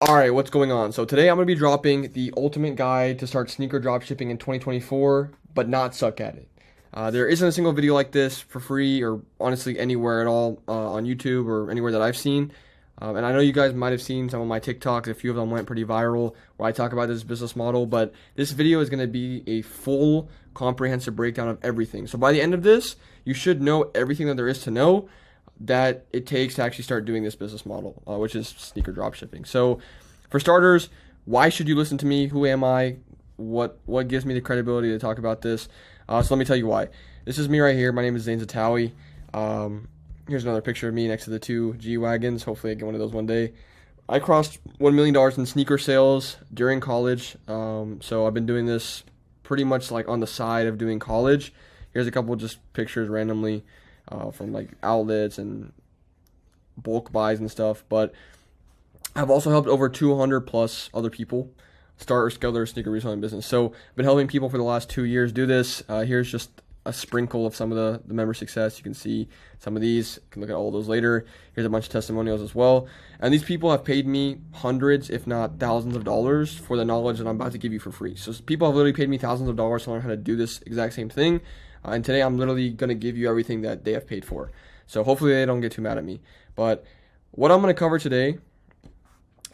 Alright, what's going on? So today I'm going to be dropping the ultimate guide to start sneaker dropshipping in 2024, but not suck at it. There isn't a single video like this for free or honestly anywhere at all on YouTube or anywhere that I've seen. And I know you guys might have seen some of my TikToks, a few of them went pretty viral where I talk about this business model, but this video is going to be a full comprehensive breakdown of everything. So by the end of this, you should know everything that there is to know that it takes to actually start doing this business model, which is sneaker dropshipping. So, for starters, why should you listen to me? Who am I? What gives me the credibility to talk about this? So let me tell you why. This is me right here. My name is Zain Zitawi. Here's another picture of me next to the two G-Wagons. Hopefully I get one of those one day. I crossed $1 million in sneaker sales during college. So I've been doing this pretty much like on the side of doing college. Here's a couple just pictures randomly from like outlets and bulk buys and stuff. But I've also helped over 200 plus other people start or scale their sneaker reselling business. So I've been helping people for the last 2 years do this. Here's just a sprinkle of some of the member success. You can see some of these. You can look at all those later. Here's a bunch of testimonials as well. And these people have paid me hundreds, if not thousands of dollars for the knowledge that I'm about to give you for free. So people have literally paid me thousands of dollars to learn how to do this exact same thing. And today I'm literally going to give you everything that they have paid for. So hopefully they don't get too mad at me. But what I'm going to cover today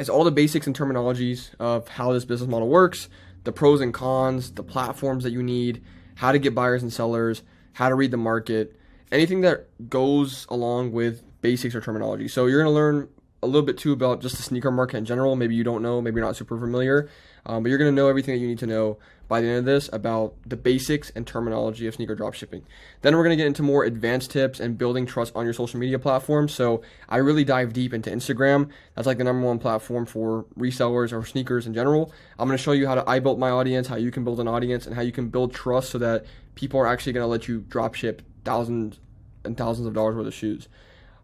is all the basics and terminologies of how this business model works, the pros and cons, the platforms that you need, how to get buyers and sellers, how to read the market, anything that goes along with basics or terminology. So you're going to learn a little bit too about just the sneaker market in general. Maybe you don't know, maybe you're not super familiar, but you're going to know everything that you need to know by the end of this about the basics and terminology of sneaker dropshipping. Then we're going to get into more advanced tips and building trust on your social media platform. So I really dive deep into Instagram. That's like the #1 platform for resellers or sneakers in general. I'm going to show you how I built my audience, how you can build an audience, and how you can build trust so that people are actually going to let you dropship thousands and thousands of dollars worth of shoes.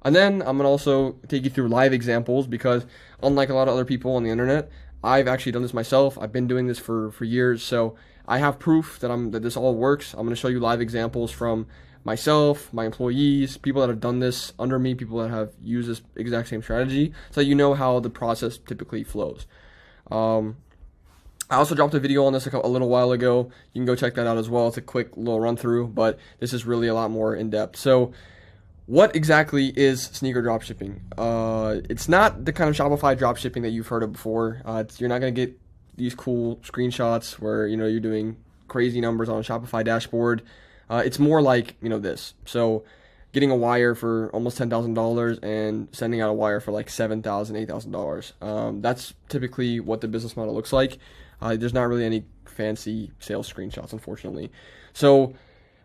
And then I'm going to also take you through live examples because unlike a lot of other people on the internet, I've actually done this myself. I've been doing this for years, so I have proof that this all works. I'm going to show you live examples from myself, my employees, people that have done this under me, people that have used this exact same strategy, so you know how the process typically flows. I also dropped a video on this a little while ago. You can go check that out as well. It's a quick little run through, but this is really a lot more in depth. So what exactly is sneaker dropshipping? It's not the kind of Shopify dropshipping that you've heard of before. You're not going to get these cool screenshots where you're doing crazy numbers on a Shopify dashboard. It's more like this. So getting a wire for almost $10,000 and sending out a wire for like $7,000, $8,000. That's typically what the business model looks like. There's not really any fancy sales screenshots, unfortunately. So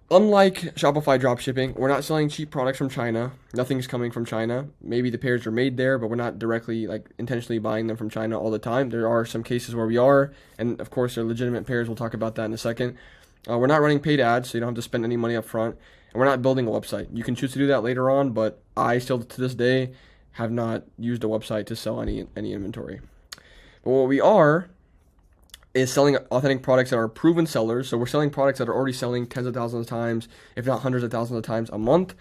unlike Shopify dropshipping, we're not selling cheap products from China. Nothing's coming from China. Maybe the pairs are made there, but we're not directly intentionally buying them from China all the time. There are some cases where we are, and of course they're legitimate pairs. We'll talk about that in a second. We're not running paid ads, so you don't have to spend any money up front, and we're not building a website. You can choose to do that later on, but I still to this day have not used a website to sell any inventory. But what we are is selling authentic products that are proven sellers. So we're selling products that are already selling tens of thousands of times, if not hundreds of thousands of times a month.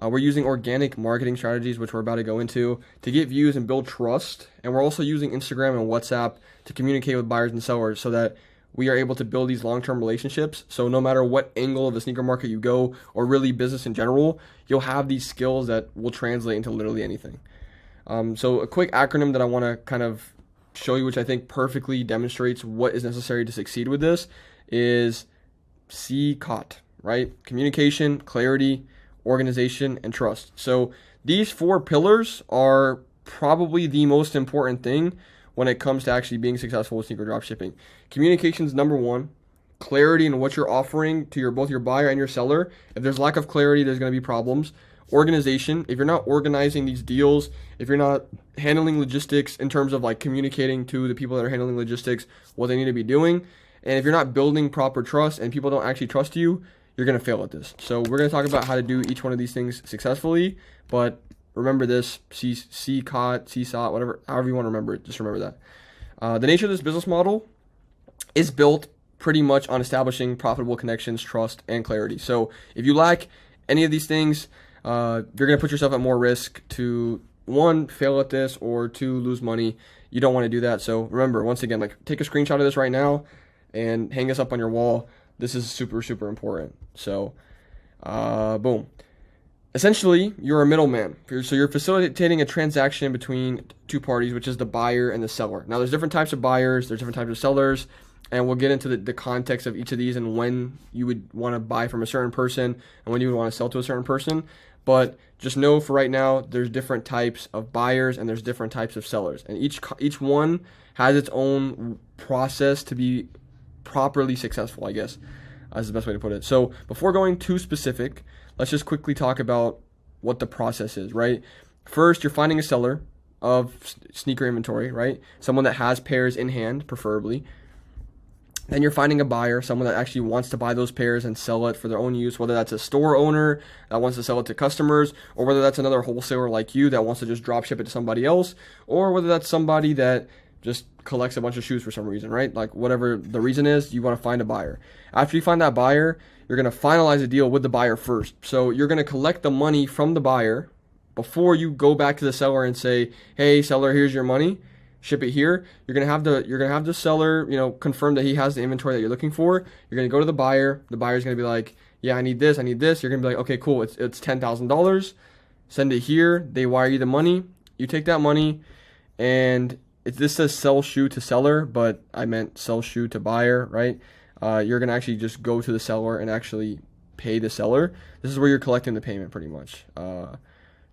We're using organic marketing strategies, which we're about to go into, to get views and build trust. And we're also using Instagram and WhatsApp to communicate with buyers and sellers so that we are able to build these long-term relationships. So no matter what angle of the sneaker market you go, or really business in general, you'll have these skills that will translate into literally anything. So a quick acronym that I want to kind of show you, which I think perfectly demonstrates what is necessary to succeed with this, is CCOT, right? Communication, clarity, organization, and trust. So these 4 pillars are probably the most important thing when it comes to actually being successful with sneaker dropshipping. Communication is #1. Clarity in what you're offering to both your buyer and your seller. If there's lack of clarity, there's going to be problems. Organization, if you're not organizing these deals, if you're not handling logistics in terms of communicating to the people that are handling logistics what they need to be doing, and if you're not building proper trust and people don't actually trust you, you're going to fail at this. So we're going to talk about how to do each one of these things successfully, but remember this, CCOT, CSOT, whatever, however you want to remember it, just remember that. The nature of this business model is built pretty much on establishing profitable connections, trust, and clarity. So if you lack any of these things, you're going to put yourself at more risk to one, fail at this, or two, lose money. You don't want to do that. So remember, once again, like take a screenshot of this right now and hang this up on your wall. This is super, super important. So, boom. Essentially, you're a middleman. So you're facilitating a transaction between two parties, which is the buyer and the seller. Now, there's different types of buyers, there's different types of sellers, and we'll get into the context of each of these and when you would want to buy from a certain person and when you would want to sell to a certain person. But just know for right now, there's different types of buyers and there's different types of sellers. And each one has its own process to be properly successful, I guess, is the best way to put it. So before going too specific, let's just quickly talk about what the process is, right? First, you're finding a seller of sneaker inventory, right? Someone that has pairs in hand, preferably. Then you're finding a buyer, someone that actually wants to buy those pairs and sell it for their own use, whether that's a store owner that wants to sell it to customers, or whether that's another wholesaler like you that wants to just drop ship it to somebody else, or whether that's somebody that just collects a bunch of shoes for some reason, right? Like whatever the reason is, you want to find a buyer. After you find that buyer, you're going to finalize a deal with the buyer first. So you're going to collect the money from the buyer before you go back to the seller and say, "Hey, seller, here's your money. Ship it here." You're gonna have the seller, confirm that he has the inventory that you're looking for. You're gonna go to the buyer. The buyer's gonna be like, "Yeah, I need this. I need this." You're gonna be like, "Okay, cool. It's $10,000. Send it here." They wire you the money. You take that money, and this says sell shoe to seller, but I meant sell shoe to buyer, right? You're gonna actually just go to the seller and actually pay the seller. This is where you're collecting the payment, pretty much.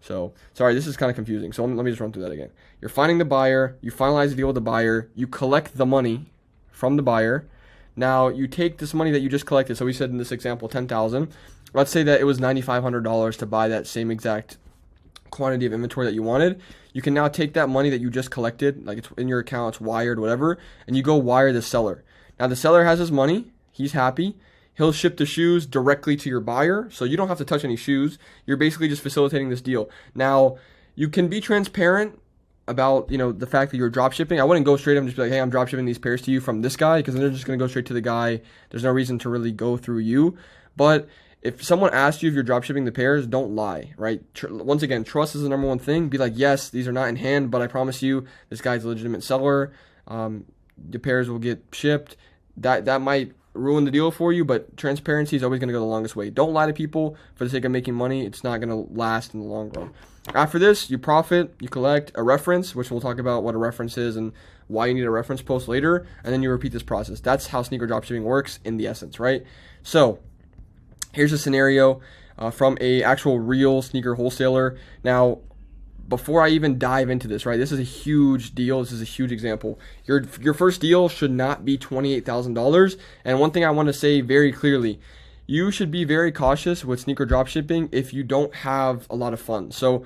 So, sorry, this is kind of confusing. So let me just run through that again. You're finding the buyer, you finalize the deal with the buyer, you collect the money from the buyer. Now, you take this money that you just collected. So we said in this example, $10,000. Let's say that it was $9,500 to buy that same exact quantity of inventory that you wanted. You can now take that money that you just collected, like it's in your account, it's wired, whatever, and you go wire the seller. Now, the seller has his money. He's happy. He'll ship the shoes directly to your buyer, so you don't have to touch any shoes. You're basically just facilitating this deal. Now, you can be transparent about, the fact that you're drop shipping. I wouldn't go straight up and just be like, "Hey, I'm drop shipping these pairs to you from this guy," because then they're just going to go straight to the guy. There's no reason to really go through you. But if someone asks you if you're drop shipping the pairs, don't lie, right? Once again, trust is the number one thing. Be like, "Yes, these are not in hand, but I promise you this guy's a legitimate seller. The pairs will get shipped." That might ruin the deal for you, but transparency is always going to go the longest way. Don't lie to people for the sake of making money. It's not going to last in the long run. After this, you profit, you collect a reference, which we'll talk about what a reference is and why you need a reference post later, and then you repeat this process. That's how sneaker dropshipping works in the essence, right? So here's a scenario from a actual real sneaker wholesaler. Now, before I even dive into this, right, this is a huge deal. This is a huge example. Your first deal should not be $28,000. And one thing I want to say very clearly, you should be very cautious with sneaker dropshipping if you don't have a lot of funds. So,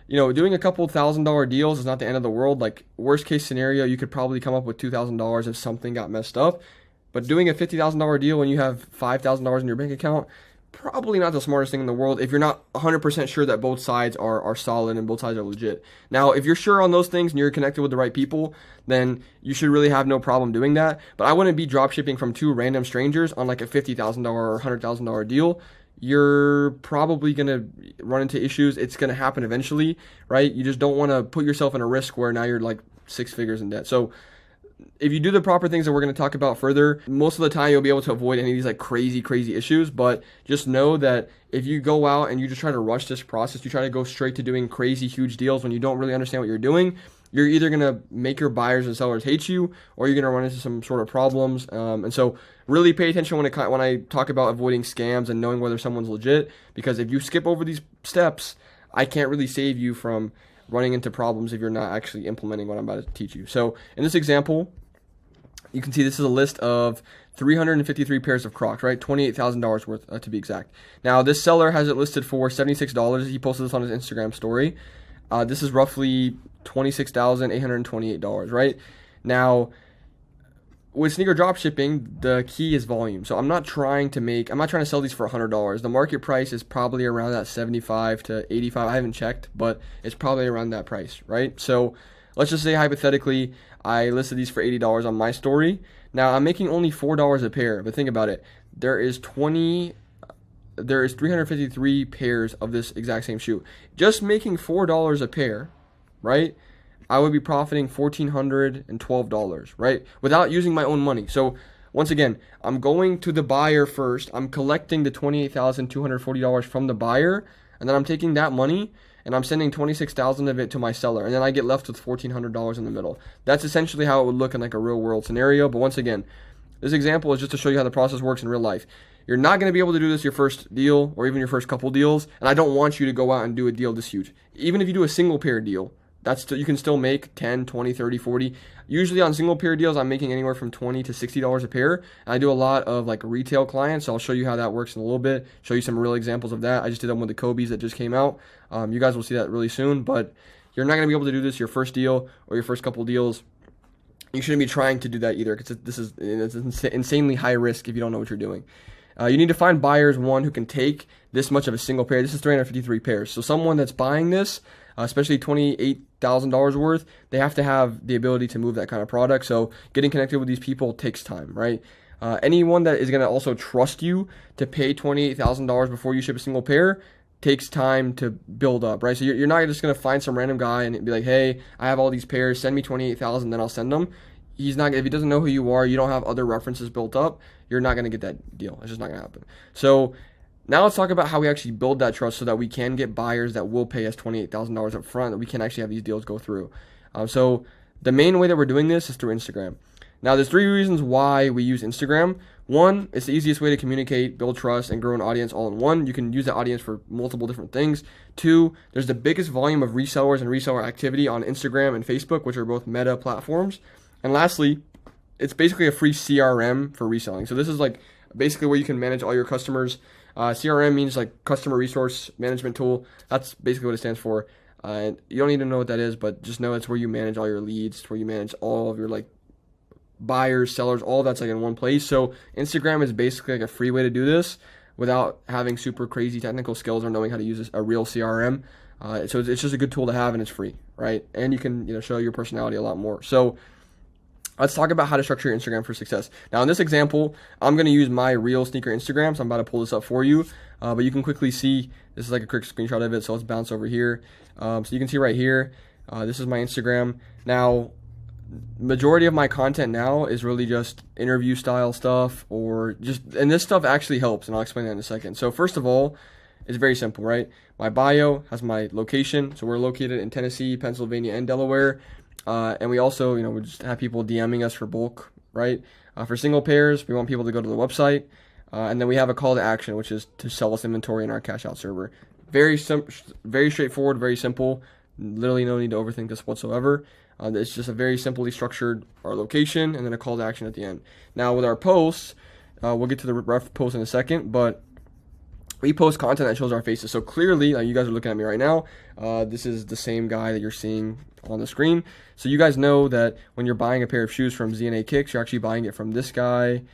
doing a couple $1,000 deals is not the end of the world. Like, worst case scenario, you could probably come up with $2,000 if something got messed up. But doing a $50,000 deal when you have $5,000 in your bank account, probably not the smartest thing in the world if you're not 100% sure that both sides are solid and both sides are legit. Now, if you're sure on those things and you're connected with the right people, then you should really have no problem doing that. But I wouldn't be drop shipping from two random strangers on like a $50,000 or $100,000 deal. You're probably going to run into issues. It's going to happen eventually, right? You just don't want to put yourself in a risk where now you're like 6 figures in debt. So if you do the proper things that we're going to talk about further, most of the time you'll be able to avoid any of these like crazy issues. But just know that if you go out and you just try to rush this process, you try to go straight to doing crazy huge deals when you don't really understand what you're doing, you're either going to make your buyers and sellers hate you, or you're going to run into some sort of problems. And so really pay attention when I talk about avoiding scams and knowing whether someone's legit, because if you skip over these steps, I can't really save you from running into problems if you're not actually implementing what I'm about to teach you. So in this example, you can see this is a list of 353 pairs of Crocs, right? $28,000 worth to be exact. Now, this seller has it listed for $76. He posted this on his Instagram story. This is roughly $26,828, right? Now, with sneaker drop shipping, the key is volume. So I'm not trying to sell these for $100. The market price is probably around that 75 to 85. I haven't checked, but it's probably around that price, right? So let's just say hypothetically, I listed these for $80 on my story. Now I'm making only $4 a pair, but think about it. There is 353 pairs of this exact same shoe. Just making $4 a pair right, I would be profiting $1,412, right, without using my own money. So once again, I'm going to the buyer first. I'm collecting the $28,240 from the buyer, and then I'm taking that money and I'm sending $26,000 of it to my seller, and then I get left with $1,400 in the middle. That's essentially how it would look in like a real world scenario. But once again, this example is just to show you how the process works in real life. You're not going to be able to do this your first deal or even your first couple deals, and I don't want you to go out and do a deal this huge. Even if you do a single pair deal, you can still make 10, 20, 30, 40. Usually on single pair deals, I'm making anywhere from $20 to $60 a pair. And I do a lot of like retail clients, so I'll show you how that works in a little bit, show you some real examples of that. I just did them with the Kobe's that just came out. You guys will see that really soon, but you're not going to be able to do this your first deal or your first couple deals. You shouldn't be trying to do that either, because it's insanely high risk if you don't know what you're doing. You need to find buyers, one, who can take this much of a single pair. This is 353 pairs. So someone that's buying this, especially $28,000 worth, they have to have the ability to move that kind of product. So getting connected with these people takes time, right? Anyone that is going to also trust you to pay $28,000 before you ship a single pair takes time to build up, right? So you're not just going to find some random guy and be like, hey, I have all these pairs, send me 28,000, then I'll send them. He's not, if he doesn't know who you are, you don't have other references built up, you're not going to get that deal. It's just not going to happen. So now let's talk about how we actually build that trust so that we can get buyers that will pay us $28,000 up front, that we can actually have these deals go through. So the main way that we're doing this is through Instagram. Now, there's 3 reasons why we use Instagram. 1, it's the easiest way to communicate, build trust, and grow an audience all in one. You can use that audience for multiple different things. 2, there's the biggest volume of resellers and reseller activity on Instagram and Facebook, which are both meta platforms. And lastly, it's basically a free CRM for reselling. So this is like basically where you can manage all your customers. CRM means like customer resource management tool. That's basically what it stands for. And you don't need to know what that is, but just know it's where you manage all your leads, it's where you manage all of your like buyers, sellers, all that's like in one place. So Instagram is basically like a free way to do this without having super crazy technical skills or knowing how to use a real CRM. So it's just a good tool to have, and it's free, right? And you can show your personality a lot more. So let's talk about how to structure your Instagram for success. Now, in this example, I'm going to use my real sneaker Instagram, so I'm about to pull this up for you. But you can quickly see, this is like a quick screenshot of it, so let's bounce over here. So you can see right here, this is my Instagram. Now, majority of my content now is really just interview style stuff, and this stuff actually helps, and I'll explain that in a second. So first of all, it's very simple, right? My bio has my location, so we're located in Tennessee, Pennsylvania, and Delaware. And we also, we just have people DMing us for bulk, right? For single pairs, we want people to go to the website. And then we have a call to action, which is to sell us inventory in our cash out server. Very straightforward, very simple. Literally no need to overthink this whatsoever. It's just a very simply structured our location and then a call to action at the end. Now with our posts, we'll get to the ref post in a second, but we post content that shows our faces. So clearly, like you guys are looking at me right now, this is the same guy that you're seeing on the screen. So you guys know that when you're buying a pair of shoes from Zain Kicks, you're actually buying it from this guy,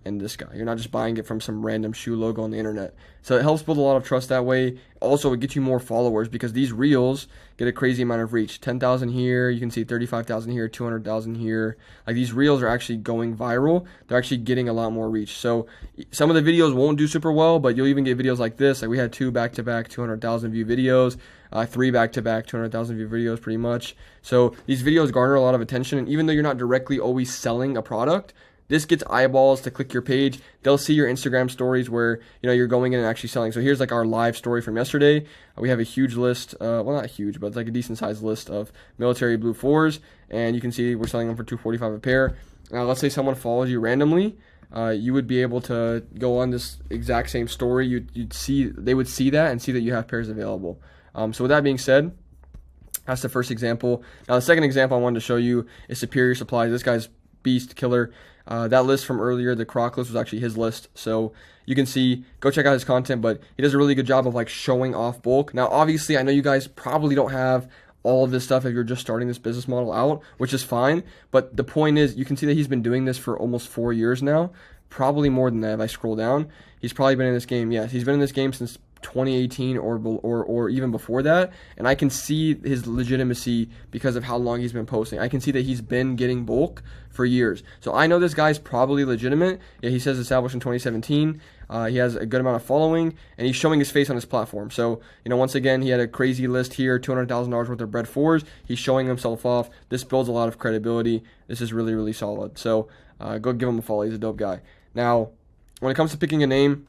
and this guy. You're not just buying it from some random shoe logo on the internet. So it helps build a lot of trust that way. Also, it gets you more followers because these reels get a crazy amount of reach. 10,000 here, you can see 35,000 here, 200,000 here. Like these reels are actually going viral. They're actually getting a lot more reach. So some of the videos won't do super well, but you'll even get videos like this. Like we had 2 back-to-back 200,000 view videos, 3 back-to-back 200,000 view videos pretty much. So these videos garner a lot of attention, and even though you're not directly always selling a product, this gets eyeballs to click your page. They'll see your Instagram stories where you're going in and actually selling. So here's like our live story from yesterday. We have a huge list, well not huge, but it's like a decent sized list of military blue 4s, and you can see we're selling them for $245 a pair. Now let's say someone follows you randomly, you would be able to go on this exact same story. They would see that and see that you have pairs available. So with that being said, that's the first example. Now the second example I wanted to show you is Superior Supplies. This guy's beast killer. That list from earlier, the Croc list, was actually his list. So you can see, go check out his content, but he does a really good job of like showing off bulk. Now, obviously, I know you guys probably don't have all of this stuff if you're just starting this business model out, which is fine. But the point is, you can see that he's been doing this for almost 4 years now, probably more than that if I scroll down. He's probably been in this game. Yes, he's been in this game since 2018 or even before that, and I can see his legitimacy because of how long he's been posting. I can see that he's been getting bulk for years, so I know this guy's probably legitimate. Yeah, he says established in 2017. He has a good amount of following, and he's showing his face on his platform. So, once again, he had a crazy list here, $200,000 worth of Bred 4s. He's showing himself off. This builds a lot of credibility. This is really, really solid. So, go give him a follow. He's a dope guy. Now, when it comes to picking a name,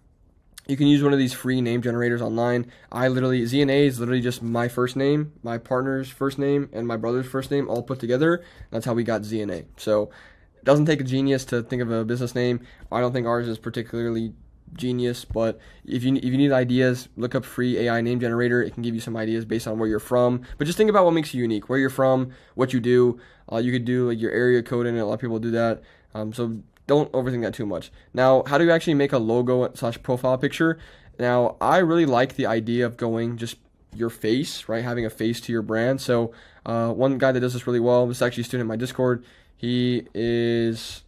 you can use one of these free name generators online. ZNA is literally just my first name, my partner's first name, and my brother's first name all put together. That's how we got ZNA. So it doesn't take a genius to think of a business name. I don't think ours is particularly genius, but if you need ideas, look up free AI name generator. It can give you some ideas based on where you're from. But just think about what makes you unique, where you're from, what you do. You could do like your area code in it. A lot of people do that. So don't overthink that too much. Now, how do you actually make a logo / profile picture? Now, I really like the idea of going just your face, right? Having a face to your brand. So one guy that does this really well, this is actually a student in my Discord. He is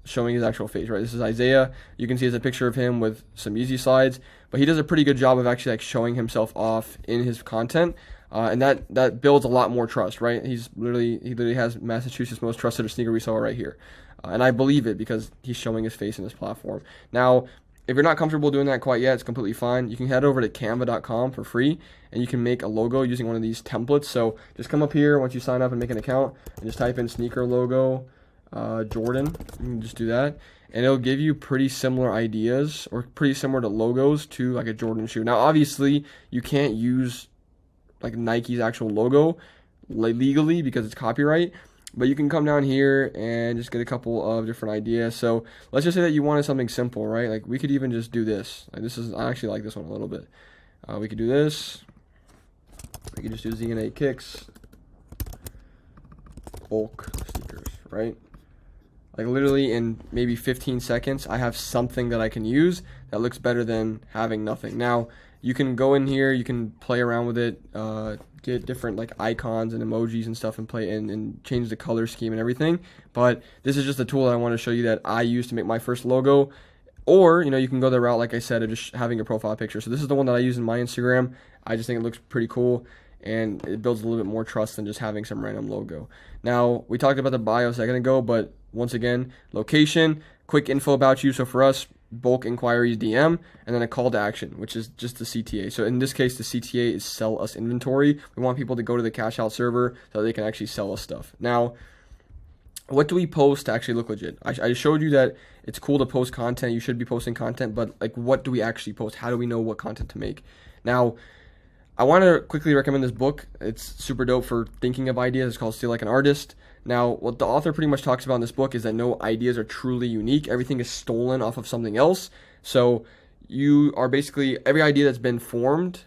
showing his actual face, right? This is Isaiah. You can see there's a picture of him with some Yeezy slides, but he does a pretty good job of actually like showing himself off in his content. And that builds a lot more trust, right? He literally has Massachusetts' most trusted sneaker reseller right here. And I believe it because he's showing his face in his platform. Now, if you're not comfortable doing that quite yet, it's completely fine. You can head over to canva.com for free, and you can make a logo using one of these templates. So just come up here once you sign up and make an account, and just type in sneaker logo Jordan. You can just do that, and it'll give you pretty similar ideas or pretty similar to logos to like a Jordan shoe. Now, obviously, you can't use like Nike's actual logo legally because it's copyright. But you can come down here and just get a couple of different ideas. So let's just say that you wanted something simple, right? Like we could even just do this. Like I actually like this one a little bit. We could do this. We could just do ZNA kicks, bulk sneakers, right? Like literally in maybe 15 seconds, I have something that I can use that looks better than having nothing. Now, you can go in here, you can play around with it, get different like icons and emojis and stuff and play and change the color scheme and everything. But this is just a tool that I want to show you that I use to make my first logo. Or, you can go the route, like I said, of just having a profile picture. So this is the one that I use in my Instagram. I just think it looks pretty cool, and it builds a little bit more trust than just having some random logo. Now, we talked about the bio a second ago, but once again, location, quick info about you. So for us, bulk inquiries DM, and then a call to action, which is just the CTA. So in this case, the CTA is sell us inventory. We want people to go to the cash out server so they can actually sell us stuff. Now, what do we post to actually look legit? I showed you that it's cool to post content. You should be posting content, but like, what do we actually post? How do we know what content to make? Now, I want to quickly recommend this book. It's super dope for thinking of ideas. It's called Steal Like an Artist. Now, what the author pretty much talks about in this book is that no ideas are truly unique. Everything is stolen off of something else. So you are basically, every idea that's been formed,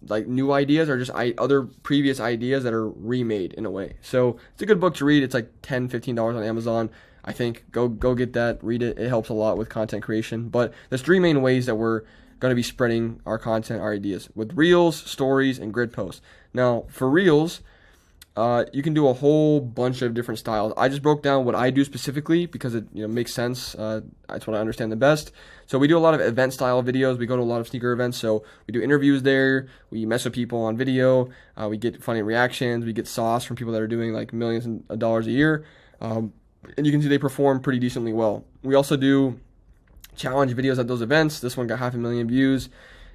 like new ideas are just other previous ideas that are remade in a way. So it's a good book to read. It's like $10, $15 on Amazon. I think go get that, read it. It helps a lot with content creation. But there's three main ways that we're going to be spreading our content, our ideas, with reels, stories, and grid posts. Now, for reels, you can do a whole bunch of different styles. I just broke down what I do specifically because it makes sense. That's what I understand the best. So we do a lot of event style videos. We go to a lot of sneaker events. So we do interviews there. We mess with people on video. We get funny reactions. We get sauce from people that are doing like millions of dollars a year. And you can see they perform pretty decently well. We also do challenge videos at those events. This one got 500,000 views.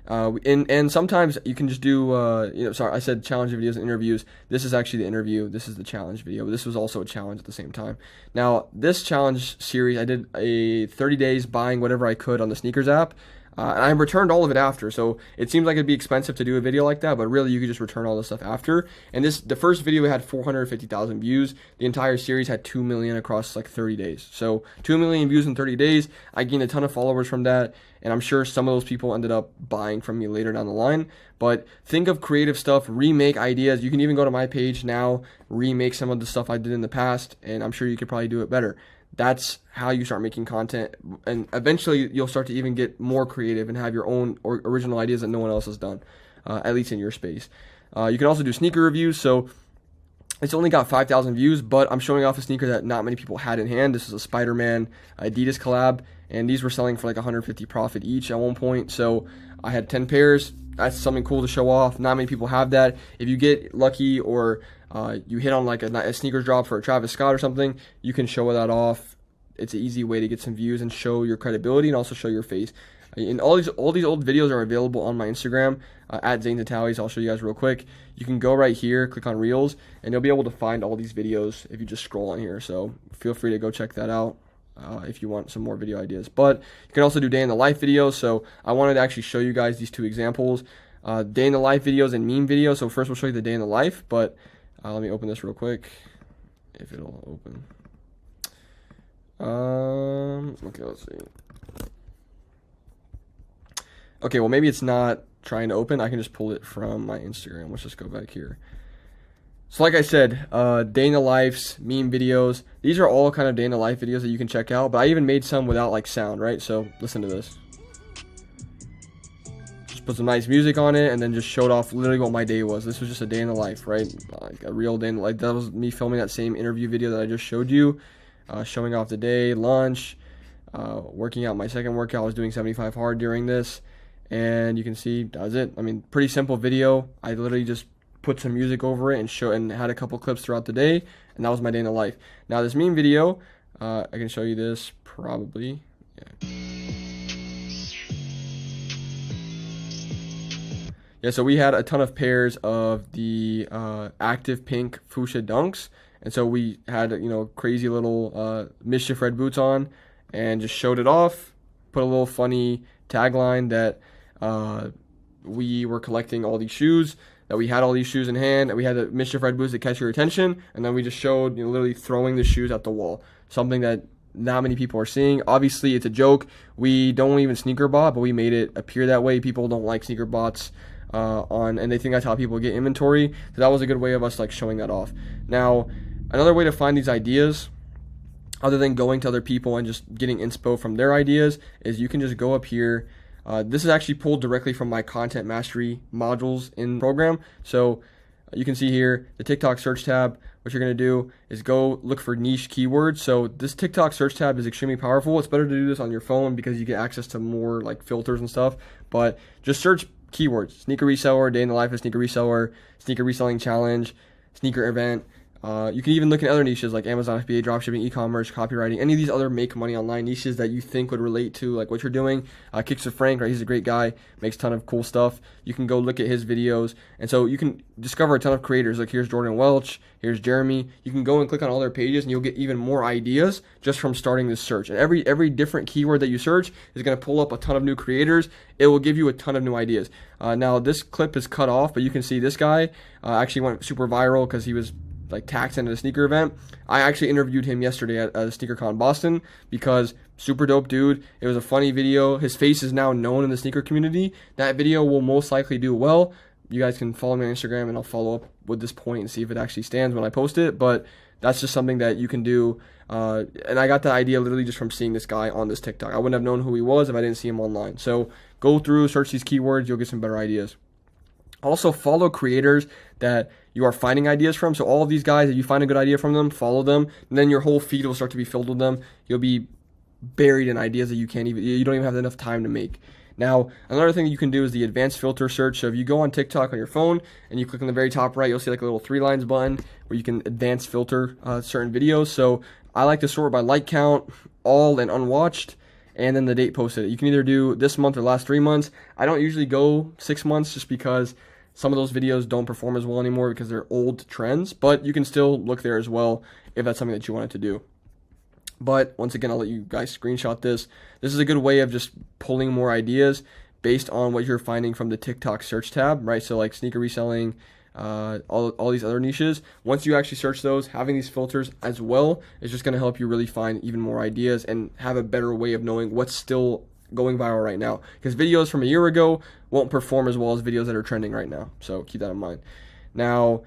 And sometimes you can just do, sorry, I said challenge videos and interviews. This is actually the interview. This is the challenge video. But this was also a challenge at the same time. Now, this challenge series, I did a 30 days buying whatever I could on the sneakers app. And I returned all of it after. So it seems like it'd be expensive to do a video like that, but really you could just return all this stuff after. And the first video had 450,000 views. The entire series had 2 million across like 30 days. So 2 million views in 30 days. I gained a ton of followers from that. And I'm sure some of those people ended up buying from me later down the line. But think of creative stuff, remake ideas. You can even go to my page now, remake some of the stuff I did in the past, and I'm sure you could probably do it better. That's how you start making content, and eventually you'll start to even get more creative and have your own original ideas that no one else has done, at least in your space. You can also do sneaker reviews. So it's only got 5,000 views, but I'm showing off a sneaker that not many people had in hand. This is a Spider-Man Adidas collab, and these were selling for like 150 profit each at one point. So I had 10 pairs. That's something cool to show off. Not many people have that. If you get lucky or you hit on like a sneakers drop for a Travis Scott or something, you can show that off. It's an easy way to get some views and show your credibility and also show your face. And all these old videos are available on my Instagram at Zain Zitawi. So I'll show you guys real quick. You can go right here, click on Reels, and you'll be able to find all these videos if you just scroll on here. So feel free to go check that out if you want some more video ideas. But you can also do day in the life videos. So I wanted to actually show you guys these two examples, day in the life videos and meme videos. So first we'll show you the day in the life, but let me open this real quick if it'll open. Okay, let's see. Okay, well, maybe it's not trying to open. I can just pull it from my Instagram. Let's just go back here. So like I said, day in the lifes, meme videos. These are all kind of day in the life videos that you can check out. But I even made some without like sound, right? So listen to this. Just put some nice music on it and then just showed off literally what my day was. This was just a day in the life, right? Like a real day in the life. That was me filming that same interview video that I just showed you. Showing off the day, lunch, working out. My second workout, I was doing 75 hard during this. And you can see that's it. I mean, pretty simple video. I literally just put some music over it and had a couple clips throughout the day, and that was my day in the life. Now this meme video, I can show you this probably. Yeah, so we had a ton of pairs of the active pink fuchsia dunks, and so we had crazy little mischief red boots on, and just showed it off. Put a little funny tagline that we were collecting all these shoes, that we had all these shoes in hand, that we had the mischief red boots to catch your attention, and then we just showed literally throwing the shoes at the wall, something that not many people are seeing. Obviously it's a joke. We don't even sneaker bot, but we made it appear that way. People don't like sneaker bots and they think that's how people get inventory, so that was a good way of us like showing that off. Now another way to find these ideas, other than going to other people and just getting inspo from their ideas, is you can just go up here. This is actually pulled directly from my content mastery modules in the program. So you can see here the TikTok search tab. What you're going to do is go look for niche keywords. So this TikTok search tab is extremely powerful. It's better to do this on your phone because you get access to more like filters and stuff. But just search keywords: sneaker reseller, day in the life of sneaker reseller, sneaker reselling challenge, sneaker event. You can even look at other niches like Amazon FBA, dropshipping, e-commerce, copywriting, any of these other make money online niches that you think would relate to like what you're doing. Kicks with Frank, right? He's a great guy, makes a ton of cool stuff. You can go look at his videos, and so you can discover a ton of creators. Like here's Jordan Welch, here's Jeremy. You can go and click on all their pages, and you'll get even more ideas just from starting this search. And every different keyword that you search is going to pull up a ton of new creators. It will give you a ton of new ideas. Now this clip is cut off, but you can see this guy actually went super viral because he was like taxed into the sneaker event. I actually interviewed him yesterday at SneakerCon Boston because super dope dude. It was a funny video. His face is now known in the sneaker community. That video will most likely do well. You guys can follow me on Instagram and I'll follow up with this point and see if it actually stands when I post it. But that's just something that you can do. And I got that idea literally just from seeing this guy on this TikTok. I wouldn't have known who he was if I didn't see him online. So go through, search these keywords. You'll get some better ideas. Also follow creators that you are finding ideas from. So all of these guys, if you find a good idea from them, follow them, and then your whole feed will start to be filled with them. You'll be buried in ideas that you don't even have enough time to make. Now, another thing you can do is the advanced filter search. So if you go on TikTok on your phone and you click on the very top right, you'll see like a little 3 lines button where you can advanced filter certain videos. So I like to sort by like count, all, and unwatched, and then the date posted. You can either do this month or last 3 months. I don't usually go 6 months just because some of those videos don't perform as well anymore because they're old trends, but you can still look there as well if that's something that you wanted to do. But once again, I'll let you guys screenshot this. This is a good way of just pulling more ideas based on what you're finding from the TikTok search tab, right? So like sneaker reselling, all these other niches. Once you actually search those, having these filters as well is just going to help you really find even more ideas and have a better way of knowing what's still going viral right now, because videos from a year ago won't perform as well as videos that are trending right now. So keep that in mind. Now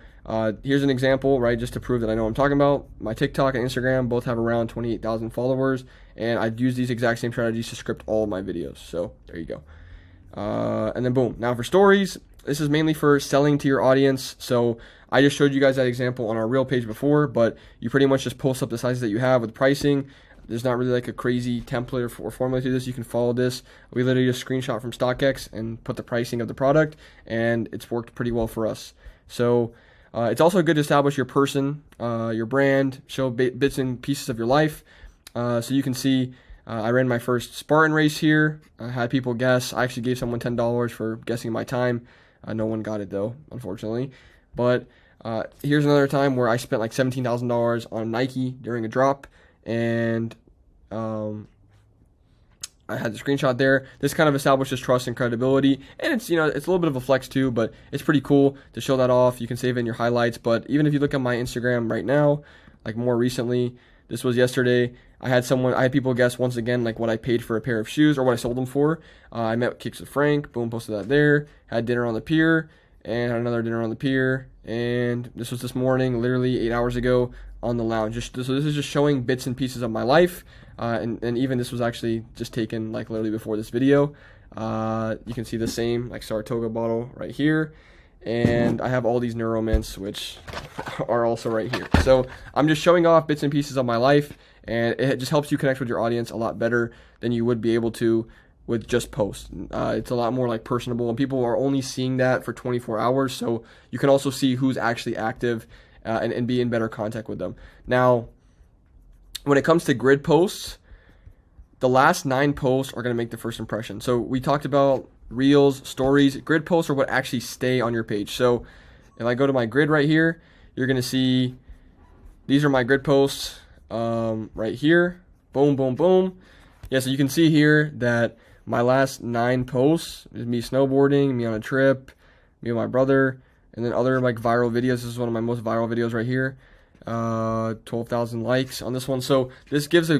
here's an example, right, just to prove that I know what I'm talking about. My TikTok and Instagram both have around 28,000 followers, and I've used these exact same strategies to script all of my videos. So there you go. And then boom. Now for stories, this is mainly for selling to your audience. So I just showed you guys that example on our reel page before, but you pretty much just post up the sizes that you have with pricing. There's not really like a crazy template or formula to this. You can follow this. We literally just screenshot from StockX and put the pricing of the product, and it's worked pretty well for us. So it's also good to establish your person, your brand, show bits and pieces of your life. So you can see I ran my first Spartan race here. I had people guess. I actually gave someone $10 for guessing my time. No one got it though, unfortunately. But here's another time where I spent like $17,000 on Nike during a drop, and I had the screenshot there. This kind of establishes trust and credibility, and it's, you know, it's a little bit of a flex too, but it's pretty cool to show that off. You can save it in your highlights, but even if you look at my Instagram right now, like more recently, this was yesterday, I had people guess once again like what I paid for a pair of shoes or what I sold them for. I met Kicks with Frank, boom, posted that there. Had dinner on the pier, and had another dinner on the pier, and this was this morning, literally 8 hours ago, on the lounge. So this is just showing bits and pieces of my life, and even this was actually just taken like literally before this video. You can see the same like Saratoga bottle right here, and I have all these Neuromints, which are also right here. So I'm just showing off bits and pieces of my life, and it just helps you connect with your audience a lot better than you would be able to with just posts. It's a lot more like personable, and people are only seeing that for 24 hours, so you can also see who's actually active and be in better contact with them. Now, when it comes to grid posts, the last 9 posts are going to make the first impression. So we talked about reels, stories. Grid posts are what actually stay on your page. So if I go to my grid right here, you're going to see these are my grid posts right here. Boom, boom, boom. Yeah, so you can see here that my last 9 posts is me snowboarding, me on a trip, me and my brother, and then other like viral videos. This is one of my most viral videos right here. 12,000 likes on this one. So this gives a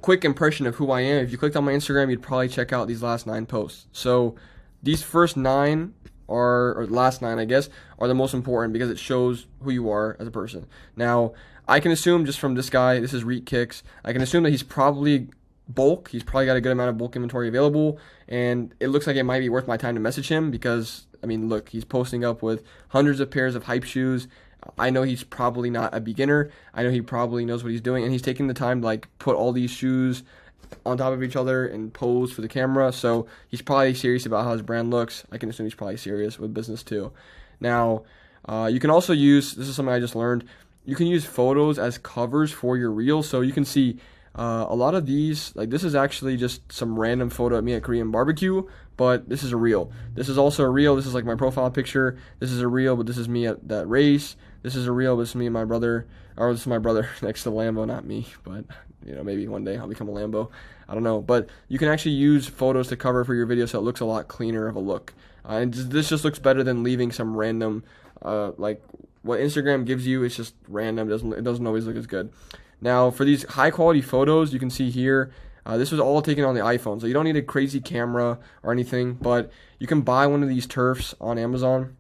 quick impression of who I am. If you clicked on my Instagram, you'd probably check out these last 9 posts. So these first 9 or last 9, I guess, are the most important because it shows who you are as a person. Now, I can assume just from this guy, this is Reet Kicks, I can assume that he's probably bulk. He's probably got a good amount of bulk inventory available, and it looks like it might be worth my time to message him because, I mean, look, he's posting up with hundreds of pairs of hype shoes. I know he's probably not a beginner. I know he probably knows what he's doing, and he's taking the time to like put all these shoes on top of each other and pose for the camera. So he's probably serious about how his brand looks. I can assume he's probably serious with business too. Now, you can also use, this is something I just learned, you can use photos as covers for your reels. So you can see a lot of these, like this is actually just some random photo of me at Korean barbecue, but this is a reel. This is also a reel. This is like my profile picture. This is a reel, but this is me at that race. This is a reel, but this is me and my brother, or this is my brother next to the Lambo, not me, but you know, maybe one day I'll become a Lambo. I don't know, but you can actually use photos to cover for your video so it looks a lot cleaner of a look. And this just looks better than leaving some random, like what Instagram gives you, it's just random. It doesn't always look as good. Now, for these high quality photos, you can see here, this was all taken on the iPhone, so you don't need a crazy camera or anything, but you can buy one of these turfs on Amazon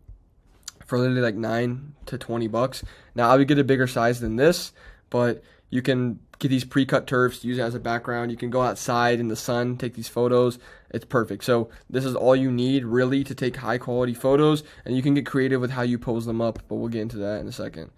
for literally like $9 to $20. Now, I would get a bigger size than this, but you can get these pre-cut turfs, use it as a background. You can go outside in the sun, take these photos. It's perfect. So this is all you need really to take high quality photos, and you can get creative with how you pose them up, but we'll get into that in a second.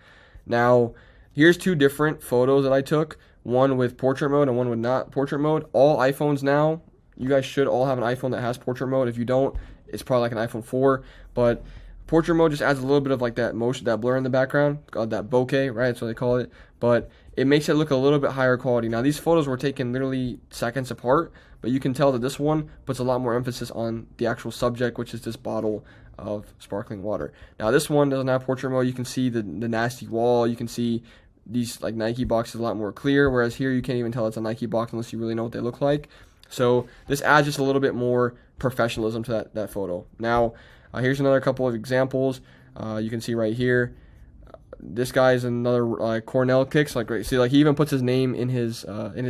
Now, here's 2 different photos that I took, one with portrait mode and one with not portrait mode. All iPhones now, you guys should all have an iPhone that has portrait mode. If you don't, it's probably like an iPhone 4, but portrait mode just adds a little bit of like that motion, that blur in the background, that bokeh, right? That's what they call it, but it makes it look a little bit higher quality. Now, these photos were taken literally seconds apart, but you can tell that this one puts a lot more emphasis on the actual subject, which is this bottle of sparkling water. Now, this one doesn't have portrait mode. You can see the nasty wall. You can see these like Nike boxes a lot more clear, whereas here you can't even tell it's a Nike box unless you really know what they look like. So this adds just a little bit more professionalism to that photo. Now, here's another couple of examples. You can see right here. This guy is another Cornell Kicks. Like, see, like he even puts his name in his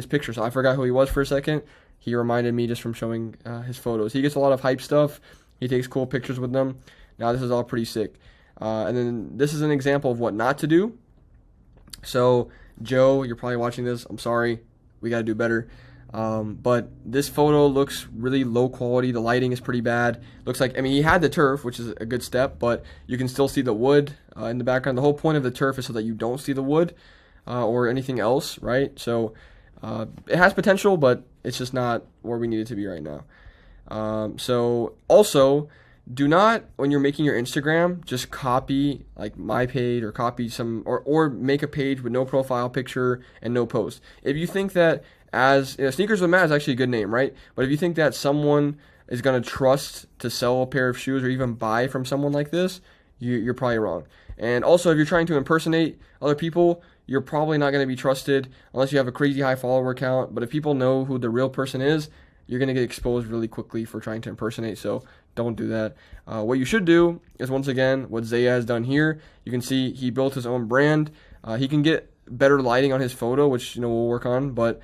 picture. So I forgot who he was for a second. He reminded me just from showing his photos. He gets a lot of hype stuff. He takes cool pictures with them. Now this is all pretty sick. And then this is an example of what not to do. So Joe, you're probably watching this. I'm sorry. We got to do better. But this photo looks really low quality. The lighting is pretty bad. Looks like, I mean, he had the turf, which is a good step, but you can still see the wood in the background. The whole point of the turf is so that you don't see the wood or anything else, right? So It has potential, but it's just not where we need it to be right now. So also, do not, when you're making your Instagram, just copy like my page or copy some, or make a page with no profile picture and no post. If you think that Sneakers with Matt is actually a good name, right? But if you think that someone is going to trust to sell a pair of shoes or even buy from someone like this, you're probably wrong. And also, if you're trying to impersonate other people, you're probably not going to be trusted unless you have a crazy high follower count. But if people know who the real person is, you're going to get exposed really quickly for trying to impersonate, so don't do that. What you should do is, once again, what Zay has done here. You can see he built his own brand. He can get better lighting on his photo, which we'll work on, but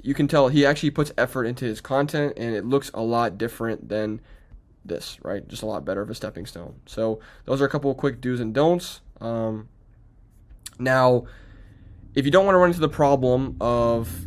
you can tell he actually puts effort into his content, and it looks a lot different than this, right? Just a lot better of a stepping stone. So those are a couple of quick do's and don'ts. Now, if you don't want to run into the problem of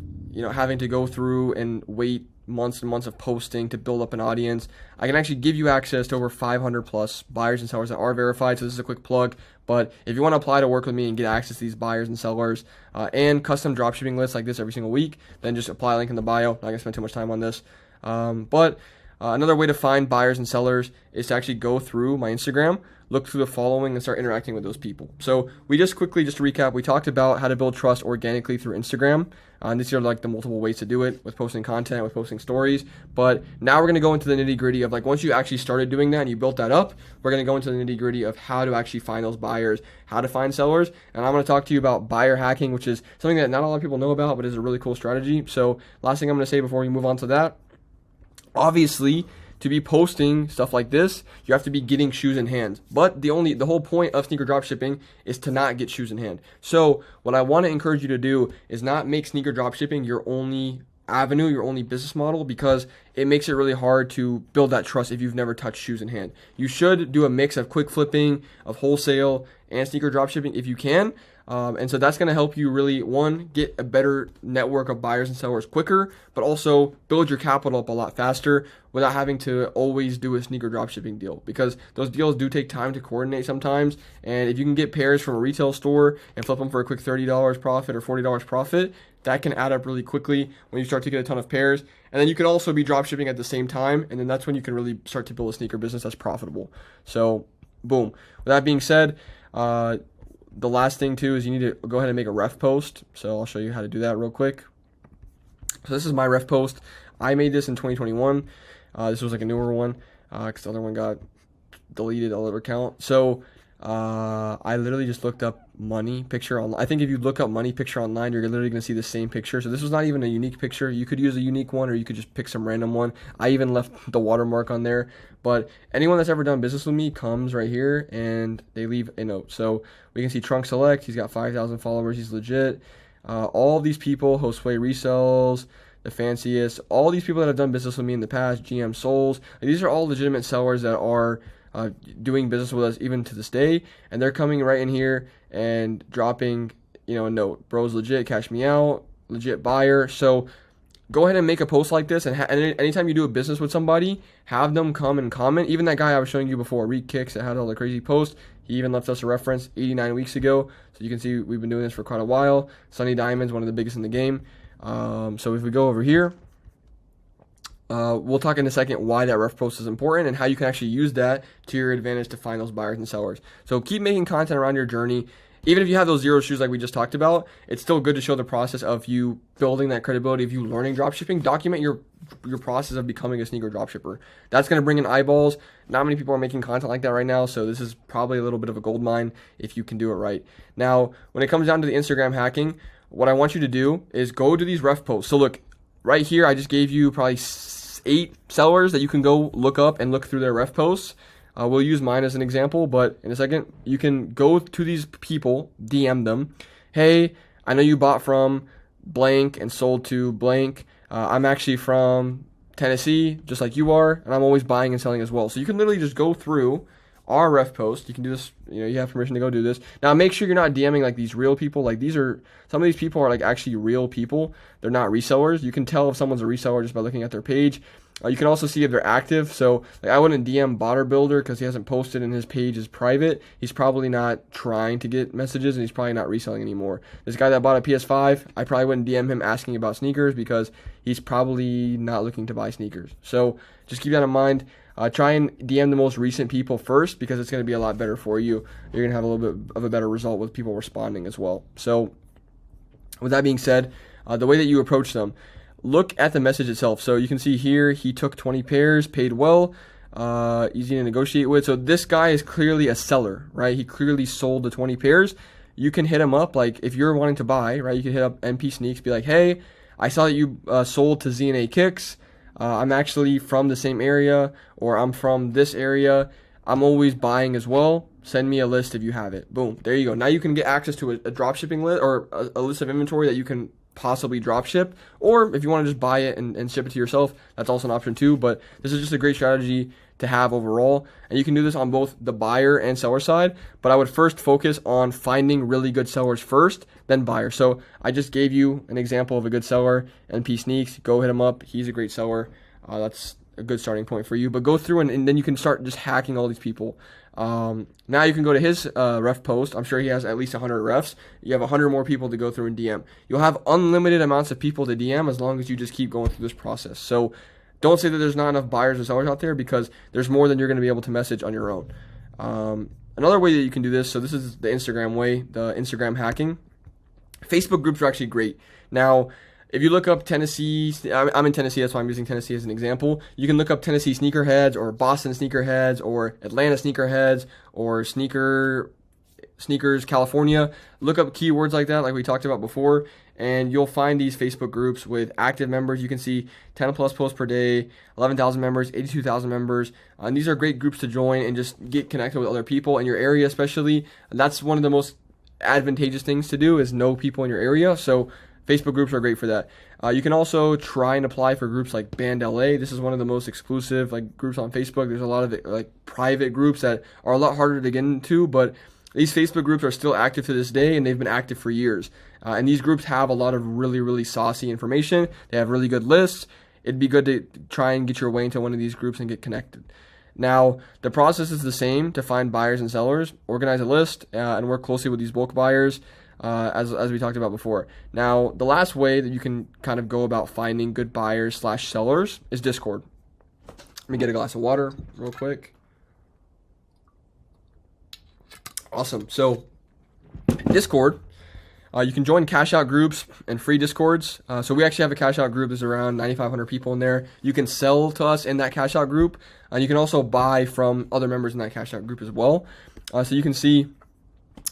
having to go through and wait months and months of posting to build up an audience, I can actually give you access to over 500 plus buyers and sellers that are verified. So this is a quick plug, but if you want to apply to work with me and get access to these buyers and sellers and custom dropshipping lists like this every single week, then just apply, link in the bio. Not gonna spend too much time on this, but another way to find buyers and sellers is to actually go through my Instagram, look through the following, and start interacting with those people. So we just to recap, we talked about how to build trust organically through Instagram. And these are like the multiple ways to do it, with posting content, with posting stories. But now we're going to go into the nitty gritty of, like, once you actually started doing that and you built that up, we're going to go into the nitty gritty of how to actually find those buyers, how to find sellers. And I'm going to talk to you about buyer hacking, which is something that not a lot of people know about, but is a really cool strategy. So last thing I'm going to say before we move on to that, obviously, to be posting stuff like this, you have to be getting shoes in hand. But the whole point of sneaker dropshipping is to not get shoes in hand. So what I want to encourage you to do is not make sneaker dropshipping your only avenue, your only business model, because it makes it really hard to build that trust if you've never touched shoes in hand. You should do a mix of quick flipping, of wholesale, and sneaker dropshipping if you can. And so that's going to help you really, one, get a better network of buyers and sellers quicker, but also build your capital up a lot faster without having to always do a sneaker dropshipping deal, because those deals do take time to coordinate sometimes. And if you can get pairs from a retail store and flip them for a quick $30 profit or $40 profit, that can add up really quickly when you start to get a ton of pairs. And then you can also be dropshipping at the same time, and then that's when you can really start to build a sneaker business that's profitable. So, boom. With that being said, the last thing too is you need to go ahead and make a ref post. So I'll show you how to do that real quick. So this is my ref post. I made this in 2021. This was like a newer one because the other one got deleted, a little account. So I literally just looked up money picture online. I think if you look up money picture online, you're literally going to see the same picture. So this was not even a unique picture. You could use a unique one, or you could just pick some random one. I even left the watermark on there. But anyone that's ever done business with me comes right here and they leave a note. So we can see Trunk Select. He's got 5,000 followers. He's legit. All of these people, Josue Resells, The Fanciest, all these people that have done business with me in the past, GM Souls, these are all legitimate sellers that are doing business with us even to this day, and they're coming right in here and dropping, a note. Bro's legit, cash me out, legit buyer. So go ahead and make a post like this, and anytime you do a business with somebody, have them come and comment. Even that guy I was showing you before, Reek Kicks, that had all the crazy posts, he even left us a reference 89 weeks ago. So you can see we've been doing this for quite a while. Sunny Diamonds, one of the biggest in the game. So if we go over here, we'll talk in a second why that ref post is important and how you can actually use that to your advantage to find those buyers and sellers. So keep making content around your journey. Even if you have those zero shoes like we just talked about, it's still good to show the process of you building that credibility, of you learning dropshipping. Document your process of becoming a sneaker dropshipper. That's going to bring in eyeballs. Not many people are making content like that right now, so this is probably a little bit of a gold mine if you can do it right. Now, when it comes down to the Instagram hacking, what I want you to do is go to these ref posts. So look, right here, I just gave you probably 8 sellers that you can go look up and look through their ref posts. We'll use mine as an example, but in a second, you can go to these people, DM them. Hey, I know you bought from blank and sold to blank. I'm actually from Tennessee, just like you are, and I'm always buying and selling as well. So you can literally just go through our ref post. You can do this, you have permission to go do this. Now, make sure you're not DMing like these real people. Like some of these people are like actually real people. They're not resellers. You can tell if someone's a reseller just by looking at their page. You can also see if they're active. So like, I wouldn't DM Botter Builder because he hasn't posted and his page is private. He's probably not trying to get messages and he's probably not reselling anymore. This guy that bought a PS5, I probably wouldn't DM him asking about sneakers because he's probably not looking to buy sneakers. So just keep that in mind. Try and DM the most recent people first because it's going to be a lot better for you. You're going to have a little bit of a better result with people responding as well. So with that being said, the way that you approach them, look at the message itself. So you can see here, he took 20 pairs, paid well, easy to negotiate with. So this guy is clearly a seller, right? He clearly sold the 20 pairs. You can hit him up, like if you're wanting to buy, right? You can hit up MP Sneaks, be like, hey, I saw that you sold to Z&A Kicks. I'm actually from the same area, or I'm from this area. I'm always buying as well. Send me a list if you have it. Boom, there you go. Now you can get access to a drop shipping list or a list of inventory that you can possibly drop ship, or if you want to just buy it and ship it to yourself, that's also an option too. But this is just a great strategy to have overall, and you can do this on both the buyer and seller side. But I would first focus on finding really good sellers first, then buyers. So I just gave you an example of a good seller, NP Sneaks. Go hit him up. He's a great seller. That's a good starting point for you. But go through and then you can start just hacking all these people. Now you can go to his ref post. I'm sure he has at least 100 refs. You have 100 more people to go through and DM. You'll have unlimited amounts of people to DM as long as you just keep going through this process. So don't say that there's not enough buyers or sellers out there because there's more than you're going to be able to message on your own. Another way that you can do this, so this is the Instagram way, the Instagram hacking. Facebook groups are actually great. Now, if you look up Tennessee, I'm in Tennessee, that's why I'm using Tennessee as an example. You can look up Tennessee sneakerheads or Boston sneakerheads or Atlanta sneakerheads or sneakers California. Look up keywords like that, like we talked about before, and you'll find these Facebook groups with active members. You can see 10 plus posts per day, 11,000 members, 82,000 members. And these are great groups to join and just get connected with other people in your area especially. And that's one of the most advantageous things to do is know people in your area. So Facebook groups are great for that. You can also try and apply for groups like Band LA. This is one of the most exclusive groups on Facebook. There's a lot of private groups that are a lot harder to get into, but these Facebook groups are still active to this day, and they've been active for years. And these groups have a lot of really, really saucy information. They have really good lists. It'd be good to try and get your way into one of these groups and get connected. Now, the process is the same to find buyers and sellers. Organize a list and work closely with these bulk buyers. As we talked about before. Now, the last way that you can kind of go about finding good buyers / sellers is Discord. Let me get a glass of water real quick. Awesome. So, Discord, you can join cash out groups and free Discords. So we actually have a cash out group. There's around 9,500 people in there. You can sell to us in that cash out group. You can also buy from other members in that cash out group as well. So you can see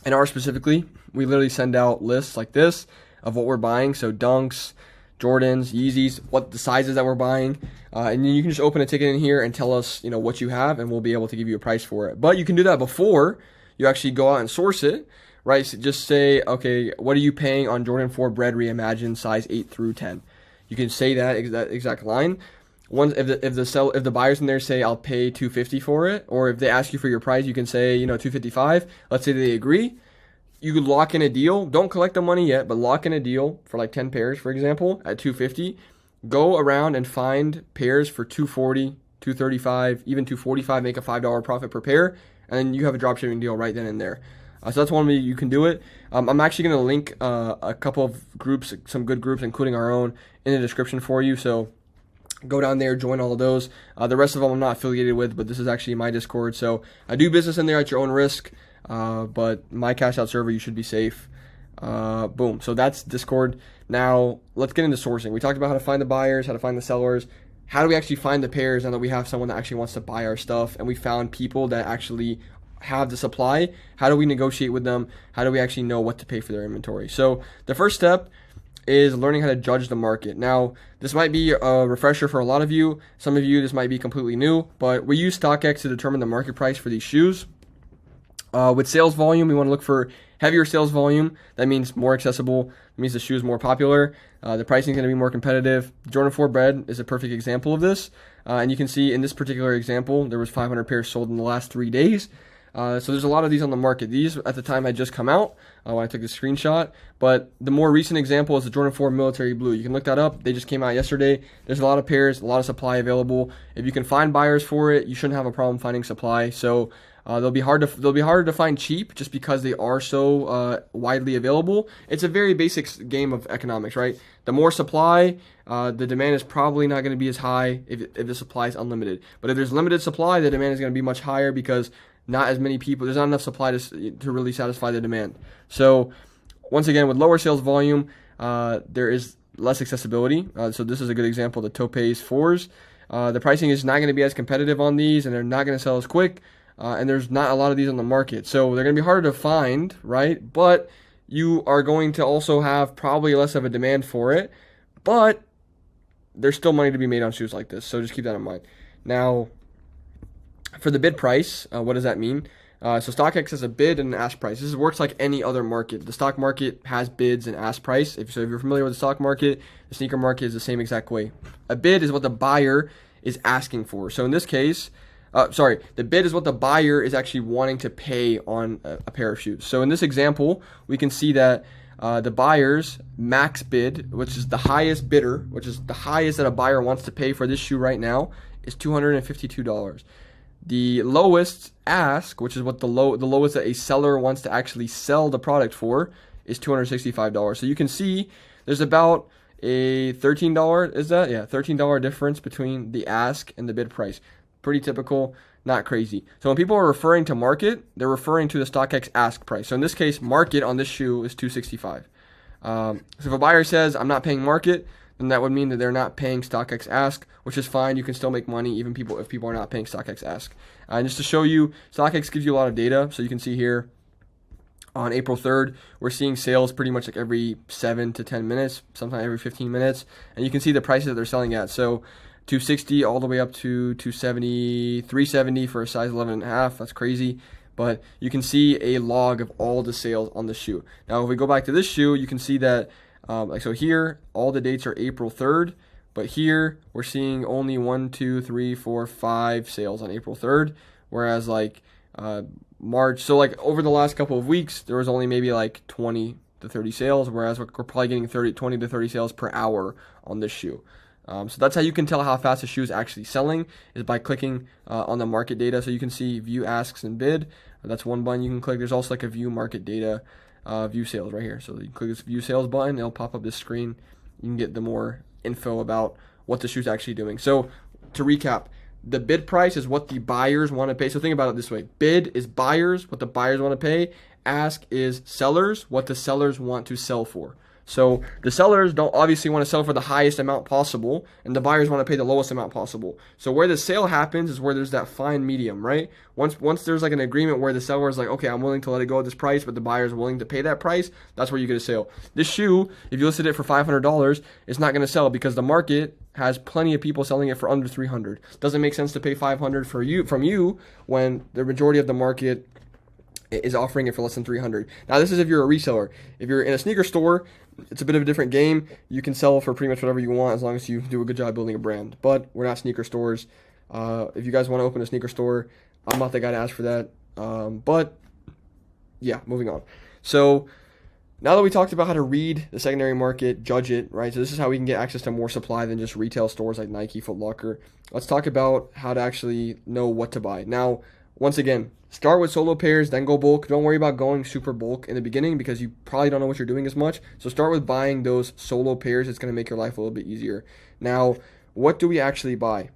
in ours specifically, we literally send out lists like this of what we're buying. So Dunks, Jordans, Yeezys, what the sizes that we're buying. And then you can just open a ticket in here and tell us, what you have, and we'll be able to give you a price for it. But you can do that before you actually go out and source it, right? So just say, okay, what are you paying on Jordan 4 Bred Reimagined size 8 through 10? You can say that exact line. Once if the buyers in there say I'll pay $250 for it, or if they ask you for your price, you can say $255. Let's say they agree. You could lock in a deal. Don't collect the money yet, but lock in a deal for like 10 pairs, for example, at $250. Go around and find pairs for $240, $235, even $245. Make a $5 profit per pair, and then you have a dropshipping deal right then and there. So that's one way you can do it. I'm actually going to link a couple of groups, some good groups, including our own, in the description for you. So go down there, join all of those. The rest of them I'm not affiliated with, but this is actually my Discord. So I do business in there at your own risk, but my cash out server, you should be safe. Boom. So that's Discord. Now let's get into sourcing. We talked about how to find the buyers, how to find the sellers. How do we actually find the pairs now that we have someone that actually wants to buy our stuff and we found people that actually have the supply? How do we negotiate with them? How do we actually know what to pay for their inventory? So the first step is learning how to judge the market. Now, this might be a refresher for a lot of you. Some of you, this might be completely new, but we use StockX to determine the market price for these shoes. With sales volume, we want to look for heavier sales volume. That means more accessible. It means the shoe is more popular. The pricing is going to be more competitive. Jordan 4 Bred is a perfect example of this. And you can see in this particular example, there was 500 pairs sold in the last 3 days. So there's a lot of these on the market. These at the time had just come out when I took the screenshot. But the more recent example is the Jordan 4 Military Blue. You can look that up. They just came out yesterday. There's a lot of pairs, a lot of supply available. If you can find buyers for it, you shouldn't have a problem finding supply. So they'll be harder to find cheap just because they are so widely available. It's a very basic game of economics, right? The more supply, the demand is probably not going to be as high if the supply is unlimited. But if there's limited supply, the demand is going to be much higher because not as many people, there's not enough supply to really satisfy the demand. So once again, with lower sales volume, there is less accessibility. So this is a good example, the Topaz 4s. The pricing is not going to be as competitive on these, and they're not going to sell as quick. And there's not a lot of these on the market. So they're going to be harder to find, right? But you are going to also have probably less of a demand for it. But there's still money to be made on shoes like this. So just keep that in mind. Now, for the bid price, what does that mean? So StockX has a bid and an ask price. This works like any other market. The stock market has bids and ask price. If you're familiar with the stock market, the sneaker market is the same exact way. A bid is what the buyer is asking for. So in this case, the bid is what the buyer is actually wanting to pay on a pair of shoes. So in this example, we can see that the buyer's max bid, which is the highest bidder, which is the highest that a buyer wants to pay for this shoe right now, is $252. The lowest ask, which is what the lowest that a seller wants to actually sell the product for, is $265. So you can see there's about a $13, is that? Yeah, $13 difference between the ask and the bid price. Pretty typical, not crazy. So when people are referring to market, they're referring to the StockX ask price. So in this case, market on this shoe is $265. So if a buyer says, I'm not paying market, then that would mean that they're not paying StockX ask, which is fine. You can still make money even if people are not paying StockX ask. And just to show you, StockX gives you a lot of data. So you can see here on April 3rd, we're seeing sales pretty much like every 7 to 10 minutes, sometimes every 15 minutes. And you can see the prices that they're selling at. So 260 all the way up to 270, 370 for a size 11.5. That's crazy. But you can see a log of all the sales on the shoe. Now, if we go back to this shoe, you can see that so here, all the dates are April 3rd, but here we're seeing only 1, 2, 3, 4, 5 sales on April 3rd, whereas like March, so like over the last couple of weeks, there was only maybe like 20 to 30 sales, whereas we're probably getting 20 to 30 sales per hour on this shoe. So that's how you can tell how fast a shoe is actually selling, is by clicking on the market data. So you can see view asks and bid. That's one button you can click. There's also like a view market data, view sales right here. So you click this view sales button, it'll pop up this screen. You can get the more info about what the shoe's actually doing. So to recap, the bid price is what the buyers want to pay. So think about it this way. Bid is buyers, what the buyers want to pay. Ask is sellers, what the sellers want to sell for. So the sellers don't obviously want to sell for the highest amount possible, and the buyers want to pay the lowest amount possible. So where the sale happens is where there's that fine medium, right? Once there's like an agreement where the seller is like, okay, I'm willing to let it go at this price, but the buyer is willing to pay that price, that's where you get a sale. This shoe, if you listed it for $500, it's not going to sell because the market has plenty of people selling it for under $300. Doesn't make sense to pay $500 from you when the majority of the market is offering it for less than $300. Now, this is if you're a reseller. If you're in a sneaker store, it's a bit of a different game. You can sell for pretty much whatever you want as long as you do a good job building a brand. But we're not sneaker stores. If you guys want to open a sneaker store, I'm not the guy to ask for that. But yeah, moving on. So now that we talked about how to read the secondary market, judge it, right? So this is how we can get access to more supply than just retail stores like Nike, Foot Locker. Let's talk about how to actually know what to buy. Now, once again, start with solo pairs, then go bulk. Don't worry about going super bulk in the beginning because you probably don't know what you're doing as much. So start with buying those solo pairs. It's going to make your life a little bit easier. Now, what do we actually buy?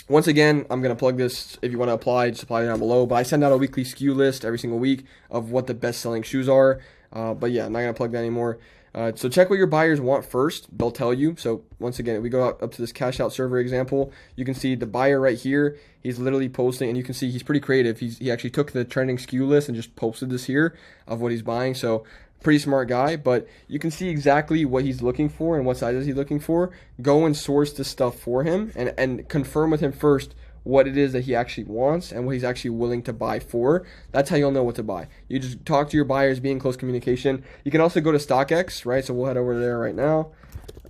Once again, I'm going to plug this. If you want to apply, just apply it down below. But I send out a weekly SKU list every single week of what the best-selling shoes are. But yeah, I'm not going to plug that anymore. So check what your buyers want first. They'll tell you. So once again, if we go up to this cash out server example, you can see the buyer right here. He's literally posting, and you can see he's pretty creative. He actually took the trending SKU list and just posted this here of what he's buying. So pretty smart guy, but you can see exactly what he's looking for and what sizes he's looking for. Go and source this stuff for him and confirm with him first what it is that he actually wants and what he's actually willing to buy for. That's how you'll know what to buy. You just talk to your buyers, be in close communication. You can also go to StockX, right? So we'll head over there right now,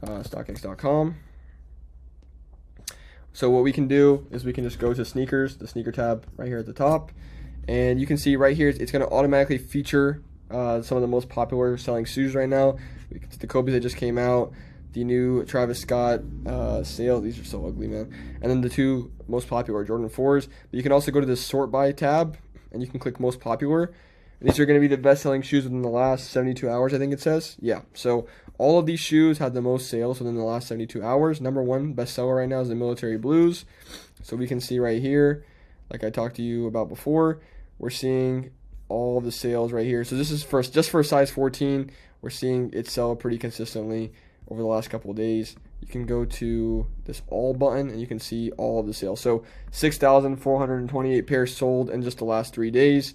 StockX.com. So what we can do is we can just go to sneakers, the sneaker tab right here at the top, And you can see right here, it's going to automatically feature some of the most popular selling shoes right now. The Kobe's that just came out, the new Travis Scott sale. These are so ugly, man. And then the two most popular Jordan 4s. But you can also go to this sort by tab, and you can click most popular. And these are going to be the best selling shoes within the last 72 hours, I think it says. Yeah, so all of these shoes had the most sales within the last 72 hours. Number one bestseller right now is the Military Blues. So we can see right here, like I talked to you about before, we're seeing all of the sales right here. So this is just for a size 14. We're seeing it sell pretty consistently over the last couple of days. You can go to this all button and you can see all of the sales. So 6,428 pairs sold in just the last 3 days.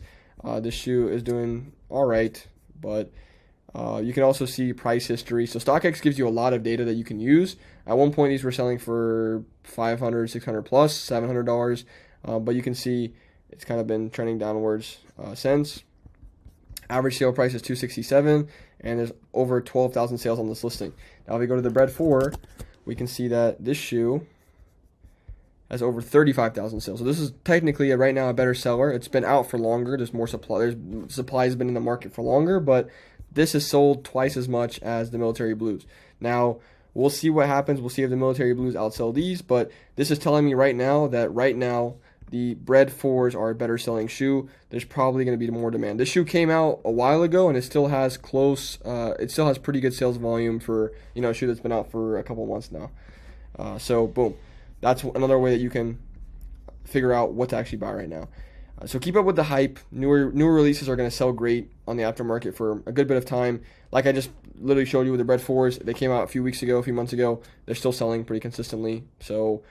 This shoe is doing all right, but you can also see price history. So StockX gives you a lot of data that you can use. At one point, these were selling for $500, $600 plus, $700, but you can see it's kind of been trending downwards since. Average sale price is $267, and there's over 12,000 sales on this listing. Now, if we go to the Bred 4, we can see that this shoe has over 35,000 sales. So this is technically right now a better seller. It's been out for longer. There's more supply. Supply has been in the market for longer, but this is sold twice as much as the Military Blues. Now, we'll see what happens. We'll see if the Military Blues outsell these, but this is telling me right now that the Bred 4s are a better selling shoe. There's probably going to be more demand. This shoe came out a while ago, and it still has pretty good sales volume for a shoe that's been out for a couple months now. So boom, that's another way that you can figure out what to actually buy right now. So keep up with the hype. Newer releases are going to sell great on the aftermarket for a good bit of time. Like I just literally showed you with the Bred 4s, they came out a few months ago. They're still selling pretty consistently. So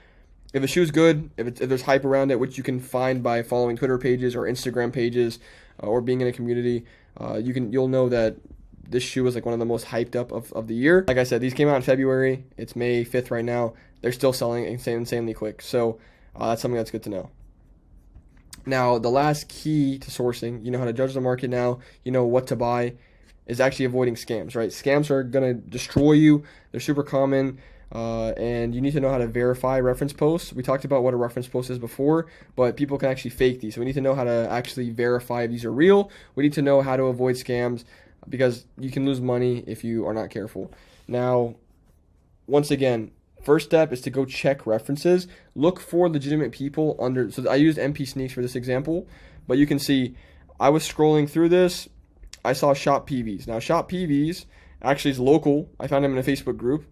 if a shoe's good, if there's hype around it, which you can find by following Twitter pages or Instagram pages or being in a community, you'll know that this shoe is like one of the most hyped up of the year. Like I said, these came out in February. It's May 5th right now. They're still selling insanely quick. So that's something that's good to know. Now, the last key to sourcing, you know how to judge the market now, you know what to buy, is actually avoiding scams, right? Scams are going to destroy you. They're super common. And you need to know how to verify reference posts. We talked about what a reference post is before, but people can actually fake these. So we need to know how to actually verify if these are real. We need to know how to avoid scams because you can lose money if you are not careful. Now, once again, first step is to go check references. Look for legitimate people under. So I used MP Sneaks for this example, but you can see I was scrolling through this. I saw Shop PVs. Now, Shop PVs actually is local. I found him in a Facebook group.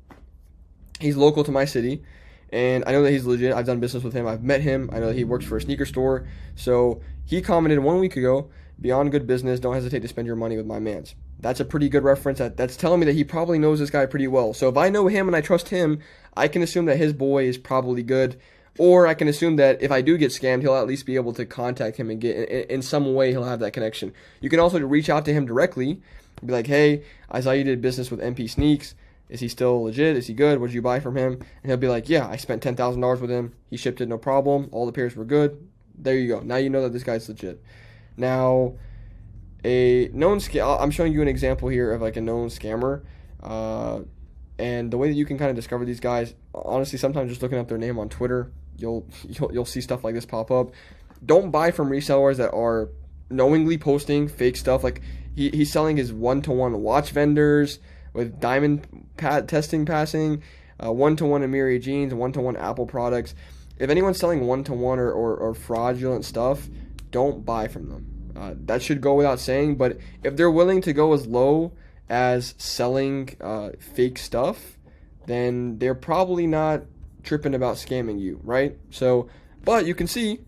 He's local to my city, and I know that he's legit. I've done business with him. I've met him. I know that he works for a sneaker store. So he commented 1 week ago, beyond good business, don't hesitate to spend your money with my mans. That's a pretty good reference. That's telling me that he probably knows this guy pretty well. So if I know him and I trust him, I can assume that his boy is probably good. Or I can assume that if I do get scammed, he'll at least be able to contact him and get, in some way, he'll have that connection. You can also reach out to him directly and be like, hey, I saw you did business with MP Sneaks. Is he still legit? Is he good? What did you buy from him? And he'll be like, yeah, I spent $10,000 with him. He shipped it, no problem. All the pairs were good. There you go. Now you know that this guy's legit. Now, a known I'm showing you an example here of like a known scammer. And the way that you can kind of discover these guys, honestly, sometimes just looking up their name on Twitter, you'll see stuff like this pop up. Don't buy from resellers that are knowingly posting fake stuff. Like he's selling his one-to-one watch vendors with diamond testing passing, one-to-one Amiri jeans, one-to-one Apple products. If anyone's selling one-to-one or fraudulent stuff, don't buy from them. That should go without saying, but if they're willing to go as low as selling fake stuff, then they're probably not tripping about scamming you, right? So, but you can see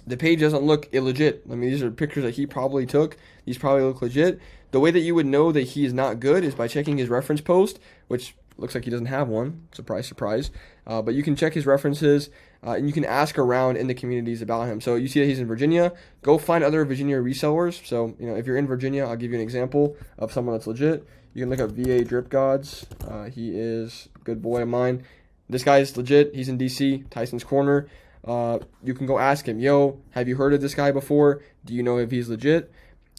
the page doesn't look illegit. I mean, these are pictures that he probably took. These probably look legit. The way that you would know that he is not good is by checking his reference post, which looks like he doesn't have one. Surprise, surprise. But you can check his references, and you can ask around in the communities about him. So you see that he's in Virginia. Go find other Virginia resellers. So, if you're in Virginia, I'll give you an example of someone that's legit. You can look up VA Drip Gods. He is a good boy of mine. This guy is legit. He's in DC, Tyson's Corner. You can go ask him, yo, have you heard of this guy before? Do you know if he's legit?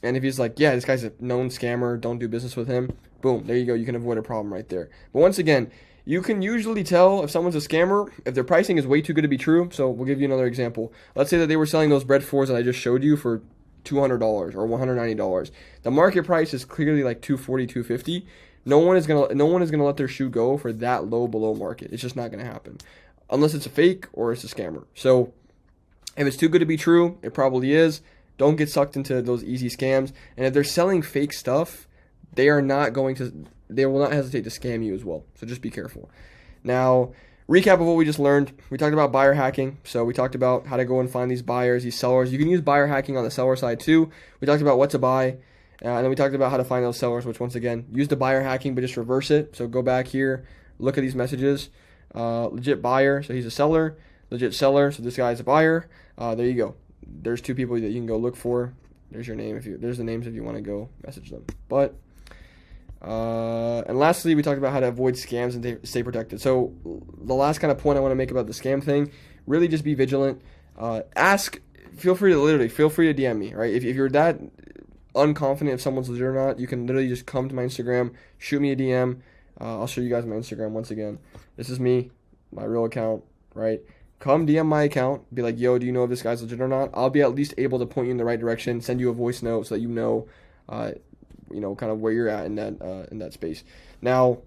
And if he's like, yeah, this guy's a known scammer, don't do business with him, boom, there you go. You can avoid a problem right there. But once again, You can usually tell if someone's a scammer if their pricing is way too good to be true. So we'll give you another example. Let's say that they were selling those Bred 4s that I just showed you for $200 or $190. The market price is clearly like $240, $250. No one is gonna let their shoe go for that low below market. It's just not gonna happen, unless it's a fake or it's a scammer. So if it's too good to be true, it probably is. Don't get sucked into those easy scams. And if they're selling fake stuff, they will not hesitate to scam you as well. So just be careful. Now, recap of what we just learned. We talked about buyer hacking. So we talked about how to go and find these buyers, these sellers. You can use buyer hacking on the seller side too. We talked about what to buy. And then we talked about how to find those sellers, which once again, use the buyer hacking, but just reverse it. So go back here, look at these messages. Legit buyer, so he's a seller. Legit seller, so this guy's a buyer. There you go. There's two people that you can go look for. There's your name there's the names if you want to go message them. But and lastly, we talked about how to avoid scams and stay protected. So the last kind of point I want to make about the scam thing, really just be vigilant. Feel free to DM me, right? If you're that unconfident if someone's legit or not, you can literally just come to my Instagram, shoot me a DM. I'll show you guys my Instagram once again. This is me, my real account, right? Come DM my account, be like, yo, do you know if this guy's legit or not? I'll be at least able to point you in the right direction, send you a voice note so that you know kind of where you're at in that space. Now,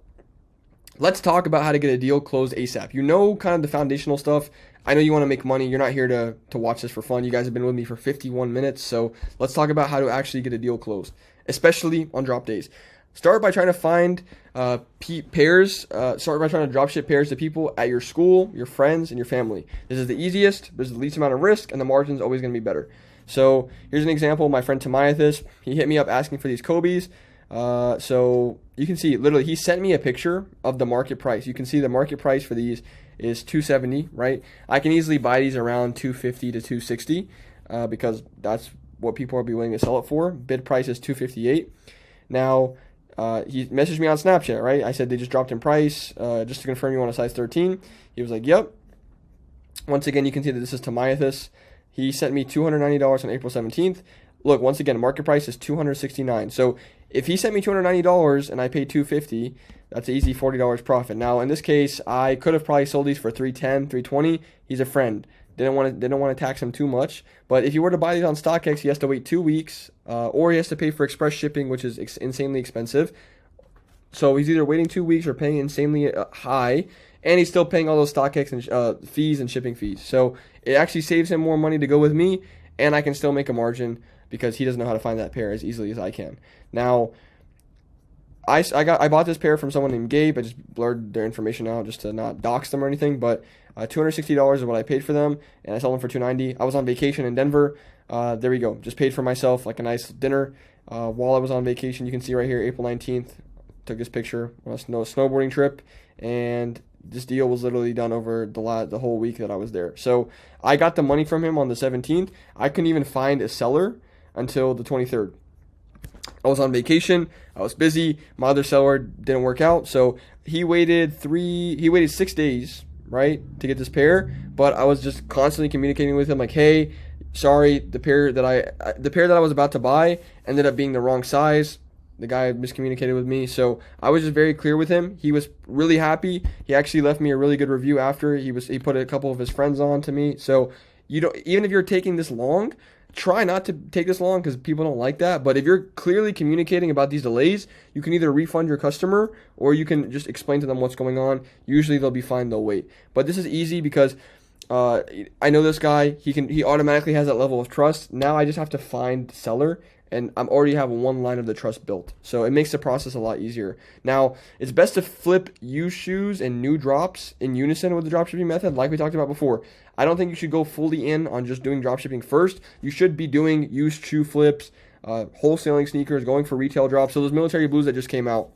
let's talk about how to get a deal closed ASAP. You know kind of the foundational stuff. I know you want to make money. You're not here to watch this for fun. You guys have been with me for 51 minutes, so let's talk about how to actually get a deal closed, especially on drop days. Start by trying to find pairs. Start by trying to drop ship pairs to people at your school, your friends, and your family. This is the easiest. There's the least amount of risk, and the margin's always going to be better. So here's an example. My friend Tamiathis, he hit me up asking for these Kobe's. So you can see, literally, he sent me a picture of the market price. You can see the market price for these is $270, right? I can easily buy these around $250 to $260 because that's what people will be willing to sell it for. Bid price is $258. Now, he messaged me on Snapchat, right? I said they just dropped in price, just to confirm you want a size 13. He was like, yep. Once again, you can see that this is Tamiathis. He sent me $290 on April 17th. Look, once again, market price is $269. So if he sent me $290 and I paid $250, that's an easy $40 profit. Now, in this case, I could have probably sold these for $310, $320. He's a friend. Didn't want to tax him too much. But if you were to buy these on StockX, he has to wait 2 weeks, or he has to pay for express shipping, which is insanely expensive. So he's either waiting 2 weeks or paying insanely high, and he's still paying all those StockX and fees and shipping fees. So it actually saves him more money to go with me, and I can still make a margin because he doesn't know how to find that pair as easily as I can. Now, I bought this pair from someone named Gabe. I just blurred their information out just to not dox them or anything, but $260 is what I paid for them, and I sold them for $290. I was on vacation in Denver. There we go. Just paid for myself like a nice dinner while I was on vacation. You can see right here, April 19th, took this picture on a snowboarding trip, and this deal was literally done over the whole week that I was there. So I got the money from him on the 17th. I couldn't even find a seller until the 23rd. I was on vacation. I was busy. My other seller didn't work out. So he waited 6 days, right, to get this pair. But I was just constantly communicating with him like, hey, sorry, the pair that I was about to buy ended up being the wrong size. The guy miscommunicated with me. So I was just very clear with him. He was really happy. He actually left me a really good review after. He put a couple of his friends on to me. So even if you're taking this long, try not to take this long because people don't like that. But if you're clearly communicating about these delays, you can either refund your customer or you can just explain to them what's going on. Usually they'll be fine, they'll wait. But this is easy because I know this guy. He automatically has that level of trust. Now I just have to find the seller, and I'm already have one line of the trust built. So it makes the process a lot easier. Now, it's best to flip used shoes and new drops in unison with the dropshipping method, like we talked about before. I don't think you should go fully in on just doing dropshipping first. You should be doing used shoe flips, wholesaling sneakers, going for retail drops. So those military blues that just came out,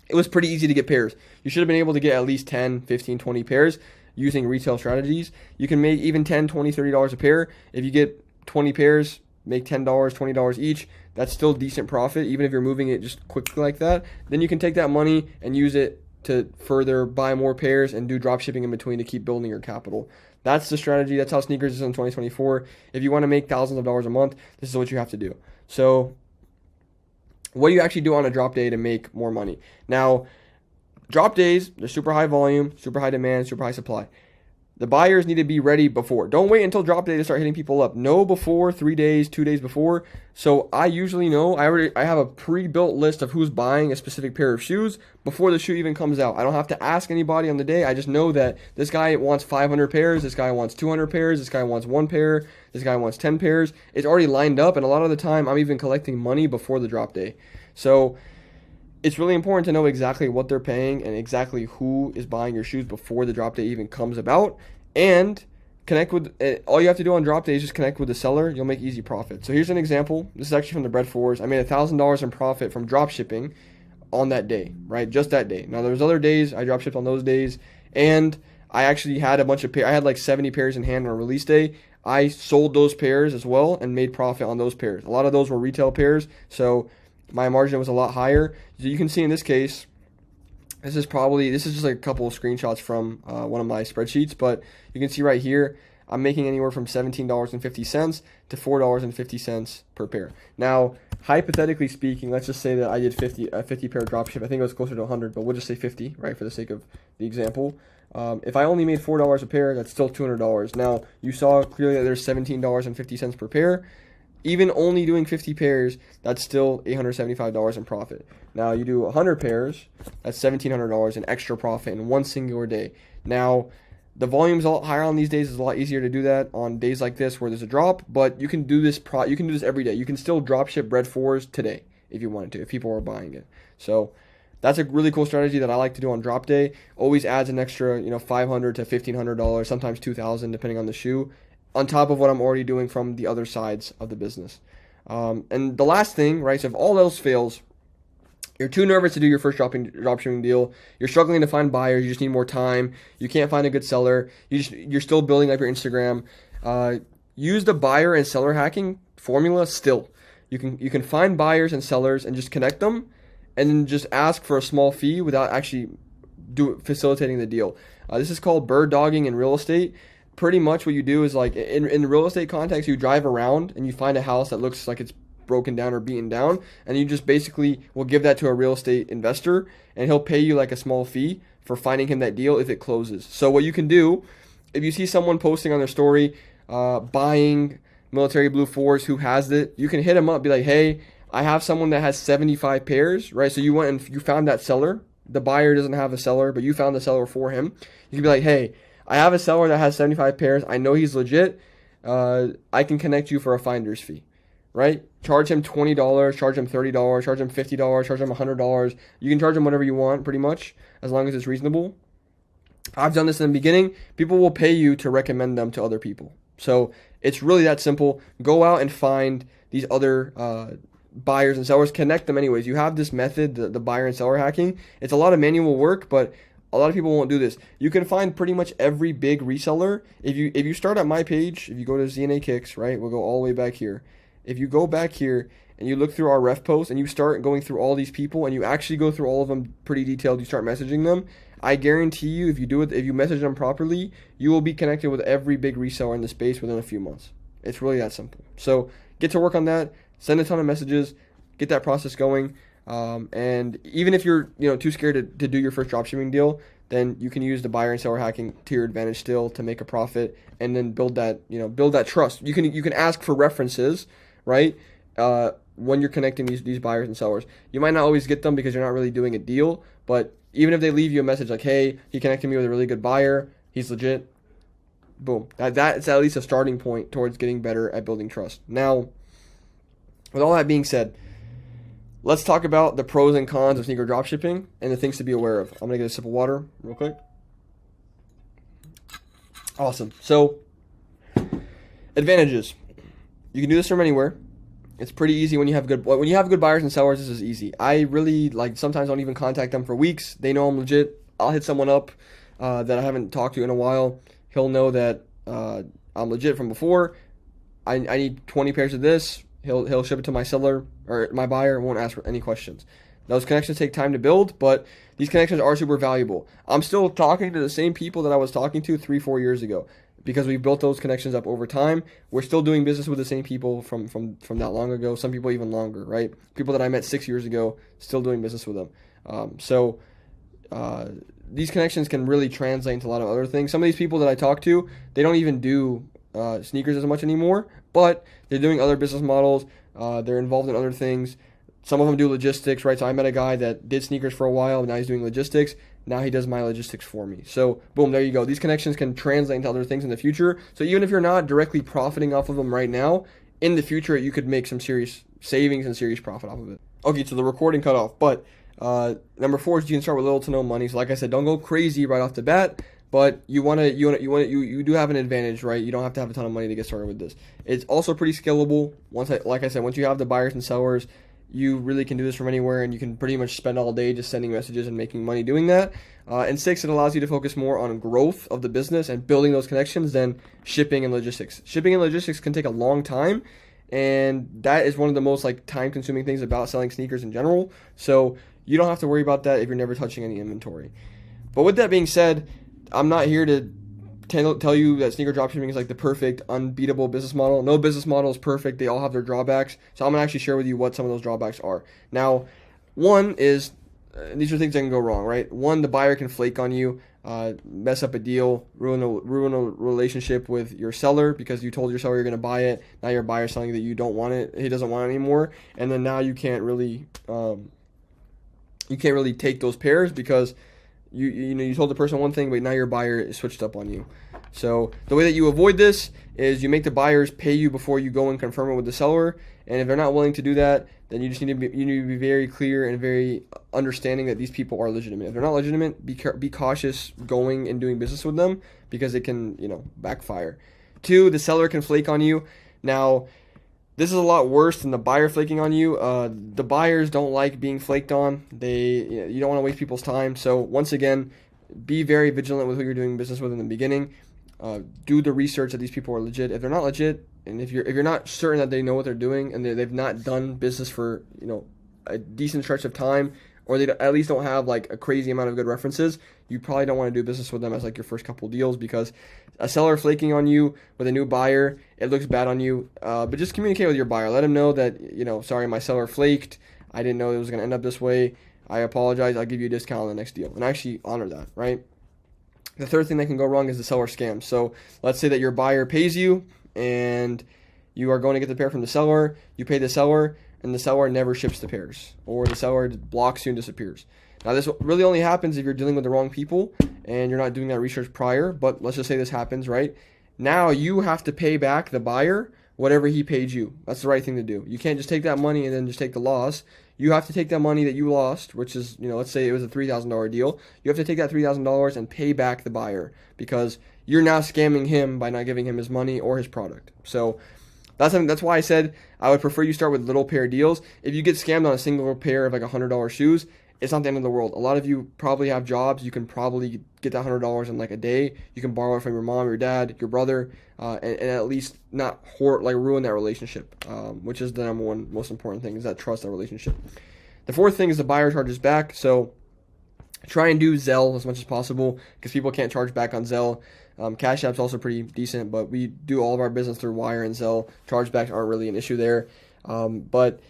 it was pretty easy to get pairs. You should have been able to get at least 10, 15, 20 pairs using retail strategies. You can make even $10, $20, $30 a pair. If you get 20 pairs, make $10, $20 each. That's still decent profit, even if you're moving it just quickly like that. Then you can take that money and use it to further buy more pairs and do drop shipping in between to keep building your capital. That's the strategy. That's how sneakers is in 2024. If you want to make thousands of dollars a month, this is what you have to do. So what do you actually do on a drop day to make more money? Now, drop days, they're super high volume, super high demand, super high supply. The buyers need to be ready before. Don't wait until drop day to start hitting people up. Know before, 3 days, 2 days before. So I usually know, I have a pre-built list of who's buying a specific pair of shoes before the shoe even comes out. I don't have to ask anybody on the day. I just know that this guy wants 500 pairs, this guy wants 200 pairs, this guy wants 1 pair, this guy wants 10 pairs. It's already lined up, and a lot of the time I'm even collecting money before the drop day. So it's really important to know exactly what they're paying and exactly who is buying your shoes before the drop day even comes about. And connect with, all you have to do on drop day is just connect with the seller. You'll make easy profit. So here's an example. This is actually from the Bred 4s. I made $1,000 in profit from drop shipping on that day, right? Just that day. Now, there was other days I drop shipped on those days, and I actually had a bunch of pairs. I had like 70 pairs in hand on a release day. I sold those pairs as well and made profit on those pairs. A lot of those were retail pairs, so my margin was a lot higher. So you can see in this case, this is just like a couple of screenshots from one of my spreadsheets, but you can see right here, I'm making anywhere from $17.50 to $4.50 per pair. Now, hypothetically speaking, let's just say that I did 50 pair dropship. I think it was closer to 100, but we'll just say 50, right, for the sake of the example. If I only made $4 a pair, that's still $200. Now, you saw clearly that there's $17.50 per pair. Even only doing 50 pairs, that's still $875 in profit. Now, you do 100 pairs, that's $1,700 in extra profit in one singular day. Now, the volume's a lot higher on these days. It's a lot easier to do that on days like this where there's a drop, but you can do this every day. You can still drop ship Bred 4s today if you wanted to, if people are buying it. So that's a really cool strategy that I like to do on drop day. Always adds an extra, $500 to $1,500, sometimes $2,000 depending on the shoe, on top of what I'm already doing from the other sides of the business. And the last thing, right, so if all else fails, you're too nervous to do your first dropshipping deal, you're struggling to find buyers, you just need more time, you can't find a good seller, you're still building up your Instagram, use the buyer and seller hacking formula still. You can find buyers and sellers and just connect them and then just ask for a small fee without actually facilitating the deal. This is called bird dogging in real estate. Pretty much what you do is, like, in the real estate context, you drive around and you find a house that looks like it's broken down or beaten down, and you just basically will give that to a real estate investor, and he'll pay you like a small fee for finding him that deal if it closes. So what you can do, if you see someone posting on their story buying military blue 4s who has it, you can hit him up, be like, hey, I have someone that has 75 pairs, right? So you went and you found that seller. The buyer doesn't have a seller, but you found the seller for him. You can be like, hey, I have a seller that has 75 pairs. I know he's legit. I can connect you for a finder's fee, right? Charge him $20, charge him $30, charge him $50, charge him $100. You can charge him whatever you want, pretty much, as long as it's reasonable. I've done this in the beginning. People will pay you to recommend them to other people. So it's really that simple. Go out and find these other buyers and sellers. Connect them anyways. You have this method, the buyer and seller hacking. It's a lot of manual work, but a lot of people won't do this. You can find pretty much every big reseller. If you start at my page, if you go to ZNA Kicks, right, we'll go all the way back here. If you go back here and you look through our ref posts and you start going through all these people and you actually go through all of them pretty detailed, you start messaging them, I guarantee you, if you message them properly, you will be connected with every big reseller in the space within a few months. It's really that simple. So get to work on that. Send a ton of messages. Get that process going. And even if you're too scared to do your first dropshipping deal, then you can use the buyer and seller hacking to your advantage still to make a profit and then build that trust. You can ask for references, right? When you're connecting these buyers and sellers, you might not always get them because you're not really doing a deal. But even if they leave you a message like, "Hey, he connected me with a really good buyer. He's legit." Boom. That's at least a starting point towards getting better at building trust. Now, with all that being said, let's talk about the pros and cons of sneaker dropshipping and the things to be aware of. I'm going to get a sip of water real quick. Awesome. So, advantages. You can do this from anywhere. It's pretty easy when you have good buyers and sellers. This is easy. I really sometimes don't even contact them for weeks. They know I'm legit. I'll hit someone up that I haven't talked to in a while. He'll know that I'm legit from before. I need 20 pairs of this. He'll ship it to my seller or my buyer and won't ask for any questions. Those connections take time to build, but these connections are super valuable. I'm still talking to the same people that I was talking to 3-4 years ago because we built those connections up over time. We're still doing business with the same people from that long ago. Some people even longer, right? People that I met 6 years ago, still doing business with them. So these connections can really translate into a lot of other things. Some of these people that I talk to, they don't even do sneakers as much anymore, but they're doing other business models. They're involved in other things. Some of them do logistics, right? So I met a guy that did sneakers for a while. Now he's doing logistics. Now he does my logistics for me. So boom, there you go. These connections can translate into other things in the future. So even if you're not directly profiting off of them right now, in the future you could make some serious savings and serious profit off of it. Okay, so the recording cut off, but number 4 is you can start with little to no money. So like I said, don't go crazy right off the bat, but you do have an advantage, right? You don't have to have a ton of money to get started with this. It's also pretty scalable. Once you have the buyers and sellers, you really can do this from anywhere, and you can pretty much spend all day just sending messages and making money doing that. And 6, it allows you to focus more on growth of the business and building those connections than shipping and logistics. Shipping and logistics can take a long time, and that is one of the most time-consuming things about selling sneakers in general. So you don't have to worry about that if you're never touching any inventory. But with that being said, I'm not here to tell you that sneaker dropshipping is the perfect, unbeatable business model. No business model is perfect. They all have their drawbacks. So I'm going to actually share with you what some of those drawbacks are. Now, one is, these are things that can go wrong, right? One, the buyer can flake on you, mess up a deal, ruin a relationship with your seller because you told your seller you're going to buy it. Now your buyer's telling you that you don't want it. He doesn't want it anymore. And then now you can't really take those pairs because you told the person one thing, but now your buyer is switched up on you. So the way that you avoid this is you make the buyers pay you before you go and confirm it with the seller. And if they're not willing to do that, then you need to be very clear and very understanding that these people are legitimate. If they're not legitimate, be cautious going and doing business with them because it can backfire. 2, the seller can flake on you. Now, this is a lot worse than the buyer flaking on you. The buyers don't like being flaked on. You don't want to waste people's time. So once again, be very vigilant with who you're doing business with in the beginning. Do the research that these people are legit. If they're not legit, and if you're not certain that they know what they're doing and they've not done business for a decent stretch of time, or they at least don't have a crazy amount of good references, you probably don't want to do business with them as your first couple deals, because a seller flaking on you with a new buyer, it looks bad on you. But just communicate with your buyer. Let him know that, sorry, my seller flaked. I didn't know it was going to end up this way. I apologize. I'll give you a discount on the next deal. And actually honor that, right? The third thing that can go wrong is the seller scam. So let's say that your buyer pays you and you are going to get the pair from the seller. You pay the seller, and the seller never ships the pairs, or the seller blocks you and disappears. Now, this really only happens if you're dealing with the wrong people and you're not doing that research prior, but let's just say this happens, right? Now you have to pay back the buyer whatever he paid you. That's the right thing to do. You can't just take that money and then just take the loss. You have to take that money that you lost, which is, let's say it was a $3,000 deal. You have to take that $3,000 and pay back the buyer, because you're now scamming him by not giving him his money or his product. So that's why I said I would prefer you start with little pair deals. If you get scammed on a single pair of $100 shoes, it's not the end of the world. A lot of you probably have jobs. You can probably get that $100 in a day. You can borrow it from your mom, your dad, your brother, and at least not ruin that relationship, which is the number one most important thing, is that trust, that relationship. The fourth thing is the buyer charges back. So try and do Zelle as much as possible, because people can't charge back on Zelle. Cash App's also pretty decent, but we do all of our business through Wire and Zelle. Chargebacks aren't really an issue there. But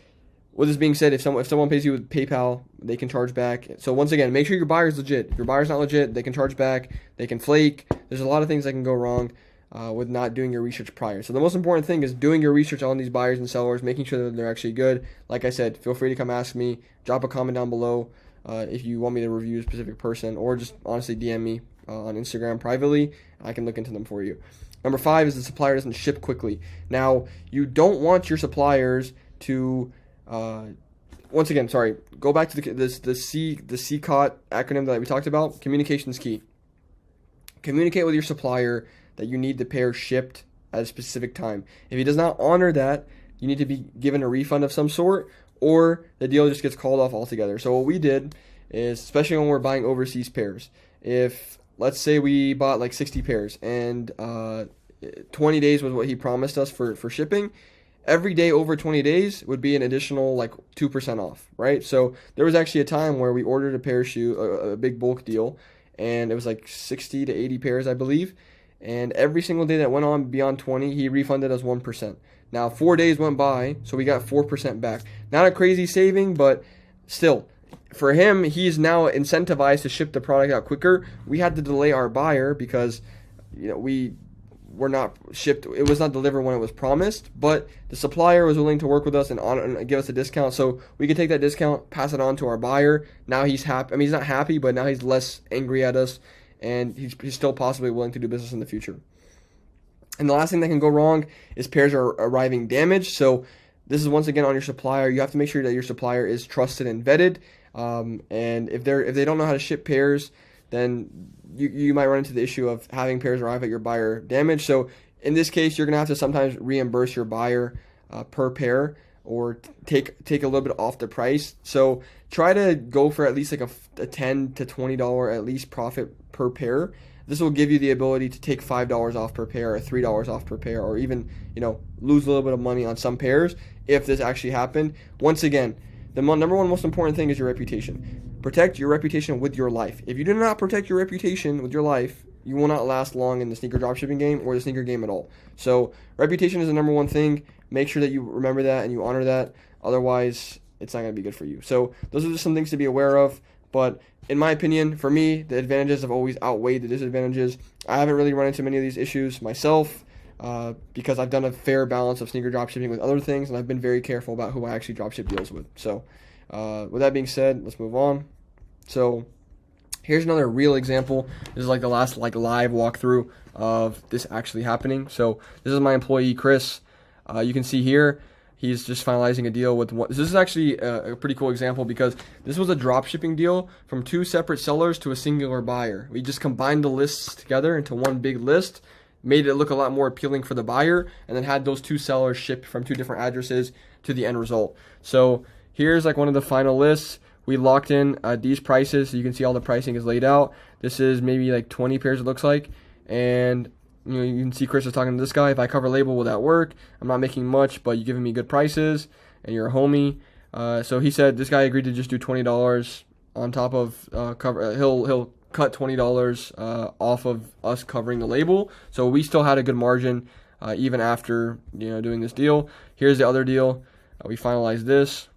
with this being said, if someone pays you with PayPal, they can charge back. So once again, make sure your buyer's legit. If your buyer's not legit, they can charge back. They can flake. There's a lot of things that can go wrong with not doing your research prior. So the most important thing is doing your research on these buyers and sellers, making sure that they're actually good. Like I said, feel free to come ask me. Drop a comment down below if you want me to review a specific person, or just honestly DM me on Instagram privately. I can look into them for you. Number 5 is the supplier doesn't ship quickly. Now, you don't want your suppliers to once again, go back to the CCOT acronym that we talked about. Communication is key. Communicate with your supplier that you need the pair shipped at a specific time. If he does not honor that, you need to be given a refund of some sort, or the deal just gets called off altogether. So what we did is, especially when we're buying overseas pairs, if let's say we bought 60 pairs and 20 days was what he promised us for shipping, every day over 20 days would be an additional 2% off, right? So there was actually a time where we ordered a pair of shoe, a big bulk deal, and it was 60 to 80 pairs, I believe. And every single day that went on beyond 20, he refunded us 1%. Now 4 days went by, so we got 4% back. Not a crazy saving, but still, for him, he's now incentivized to ship the product out quicker. We had to delay our buyer because, you know, we were not shipped. It was not delivered when it was promised, but the supplier was willing to work with us and give us a discount, so we could take that discount, pass it on to our buyer. Now he's happy. I mean, he's not happy, but now he's less angry at us, and he's still possibly willing to do business in the future. And the last thing that can go wrong is pairs are arriving damaged. So this is once again on your supplier. You have to make sure that your supplier is trusted and vetted. And if they don't know how to ship pairs, then you might run into the issue of having pairs arrive at your buyer damaged. So in this case, you're gonna have to sometimes reimburse your buyer per pair, or take a little bit off the price. So try to go for at least like a $10 to $20 at least profit per pair. This will give you the ability to take $5 off per pair, or $3 off per pair, or even, you know, lose a little bit of money on some pairs if this actually happened. Once again, the number one most important thing is your reputation. Protect your reputation with your life. If you do not protect your reputation with your life, you will not last long in the sneaker dropshipping game or the sneaker game at all. So reputation is the number one thing. Make sure that you remember that and you honor that. Otherwise, it's not going to be good for you. So those are just some things to be aware of. But in my opinion, for me, the advantages have always outweighed the disadvantages. I haven't really run into many of these issues myself because I've done a fair balance of sneaker dropshipping with other things, and I've been very careful about who I actually dropship deals with. So with that being said, let's move on. So here's another real example. This is like the last live walkthrough of this actually happening. So this is my employee Chris. You can see here he's just finalizing a deal with one. This is actually a pretty cool example because this was a drop shipping deal from two separate sellers to a singular buyer. We just combined the lists together into one big list, made it look a lot more appealing for the buyer, and then had those two sellers shipped from two different addresses to the end result. So here's like one of the final lists. We locked in these prices, so you can see all the pricing is laid out. This is maybe like 20 pairs, it looks like. And you know, you can see Chris is talking to this guy. If I cover label, will that work? I'm not making much, but you're giving me good prices, and you're a homie. So he said this guy agreed to just do $20 on top of cover. He'll cut $20 off of us covering the label. So we still had a good margin even after, you know, doing this deal. Here's the other deal. We finalized this.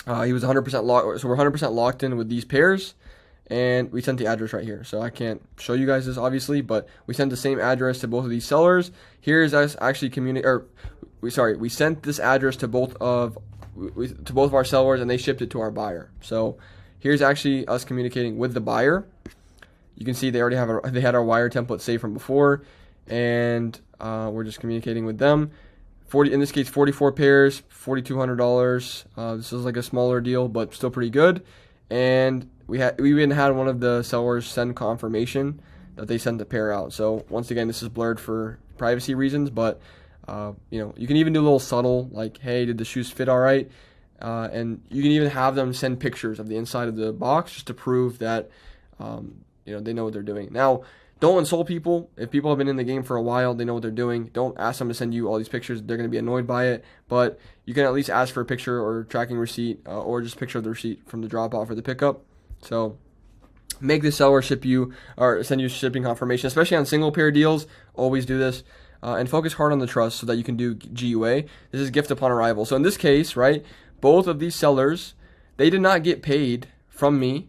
He was 100% locked, so we're 100% locked in with these pairs, and we sent the address right here. So I can't show you guys this obviously, but we sent the same address to both of these sellers. Here's us actually we sent this address to both of our sellers, and they shipped it to our buyer. So here's actually us communicating with the buyer. You can see they already had our wire template saved from before, and we're just communicating with them. In this case, 44 pairs, $4,200. This is like a smaller deal, but still pretty good. And we even had one of the sellers send confirmation that they sent the pair out. So once again, this is blurred for privacy reasons, but you know, you can even do a little subtle, like, hey, did the shoes fit all right? And you can even have them send pictures of the inside of the box just to prove that you know, they know what they're doing. Now, don't insult people. If people have been in the game for a while, they know what they're doing. Don't ask them to send you all these pictures. They're going to be annoyed by it. But you can at least ask for a picture or tracking receipt or just a picture of the receipt from the drop-off or the pickup. So make the seller ship you or send you shipping confirmation, especially on single pair deals. Always do this. And focus hard on the trust so that you can do GUA. This is gift upon arrival. So in this case, right, both of these sellers, they did not get paid from me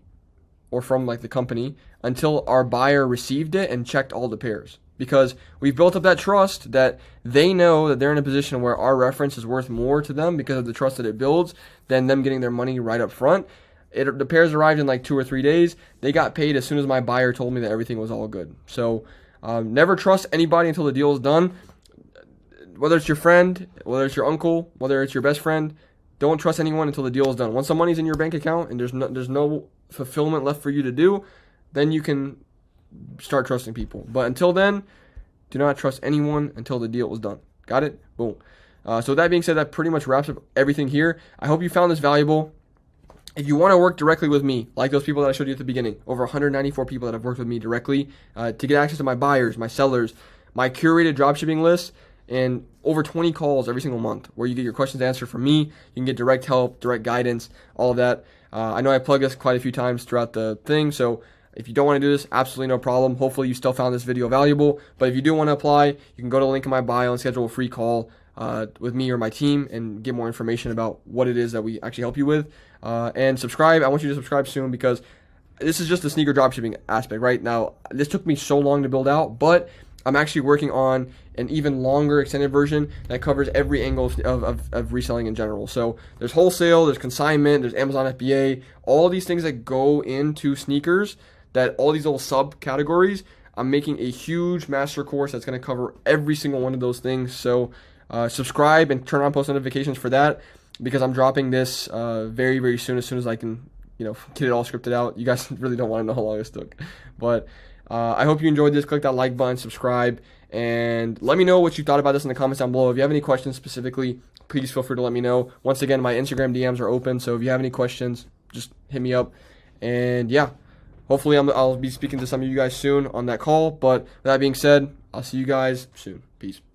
or from like the company until our buyer received it and checked all the pairs, because we've built up that trust that they know that they're in a position where our reference is worth more to them because of the trust that it builds than them getting their money right up front. The pairs arrived in like 2 or 3 days. They got paid as soon as my buyer told me that everything was all good. So never trust anybody until the deal is done. Whether it's your friend, whether it's your uncle, whether it's your best friend, don't trust anyone until the deal is done. Once the money's in your bank account and there's no fulfillment left for you to do, then you can start trusting people. But until then, do not trust anyone until the deal is done. Got it? Boom. So with that being said, that pretty much wraps up everything here. I hope you found this valuable. If you want to work directly with me, like those people that I showed you at the beginning, over 194 people that have worked with me directly to get access to my buyers, my sellers, my curated dropshipping list, and over 20 calls every single month where you get your questions answered from me. You can get direct help, direct guidance, all of that. I know I plugged this quite a few times throughout the thing, so if you don't want to do this, absolutely no problem. Hopefully you still found this video valuable. But if you do want to apply, you can go to the link in my bio and schedule a free call with me or my team and get more information about what it is that we actually help you with. And subscribe. I want you to subscribe soon because this is just the sneaker dropshipping aspect. Right now, this took me so long to build out, but I'm actually working on an even longer extended version that covers every angle of reselling in general. So there's wholesale, there's consignment, there's Amazon FBA, all these things that go into sneakers, that all these little subcategories. I'm making a huge master course that's going to cover every single one of those things. So subscribe and turn on post notifications for that, because I'm dropping this very, very soon, as soon as I can, get it all scripted out. You guys really don't want to know how long this took. But I hope you enjoyed this. Click that like button, subscribe, and let me know what you thought about this in the comments down below. If you have any questions specifically, please feel free to let me know. Once again, my Instagram DMs are open, so if you have any questions, just hit me up. And yeah, hopefully I'll be speaking to some of you guys soon on that call. But with that being said, I'll see you guys soon. Peace.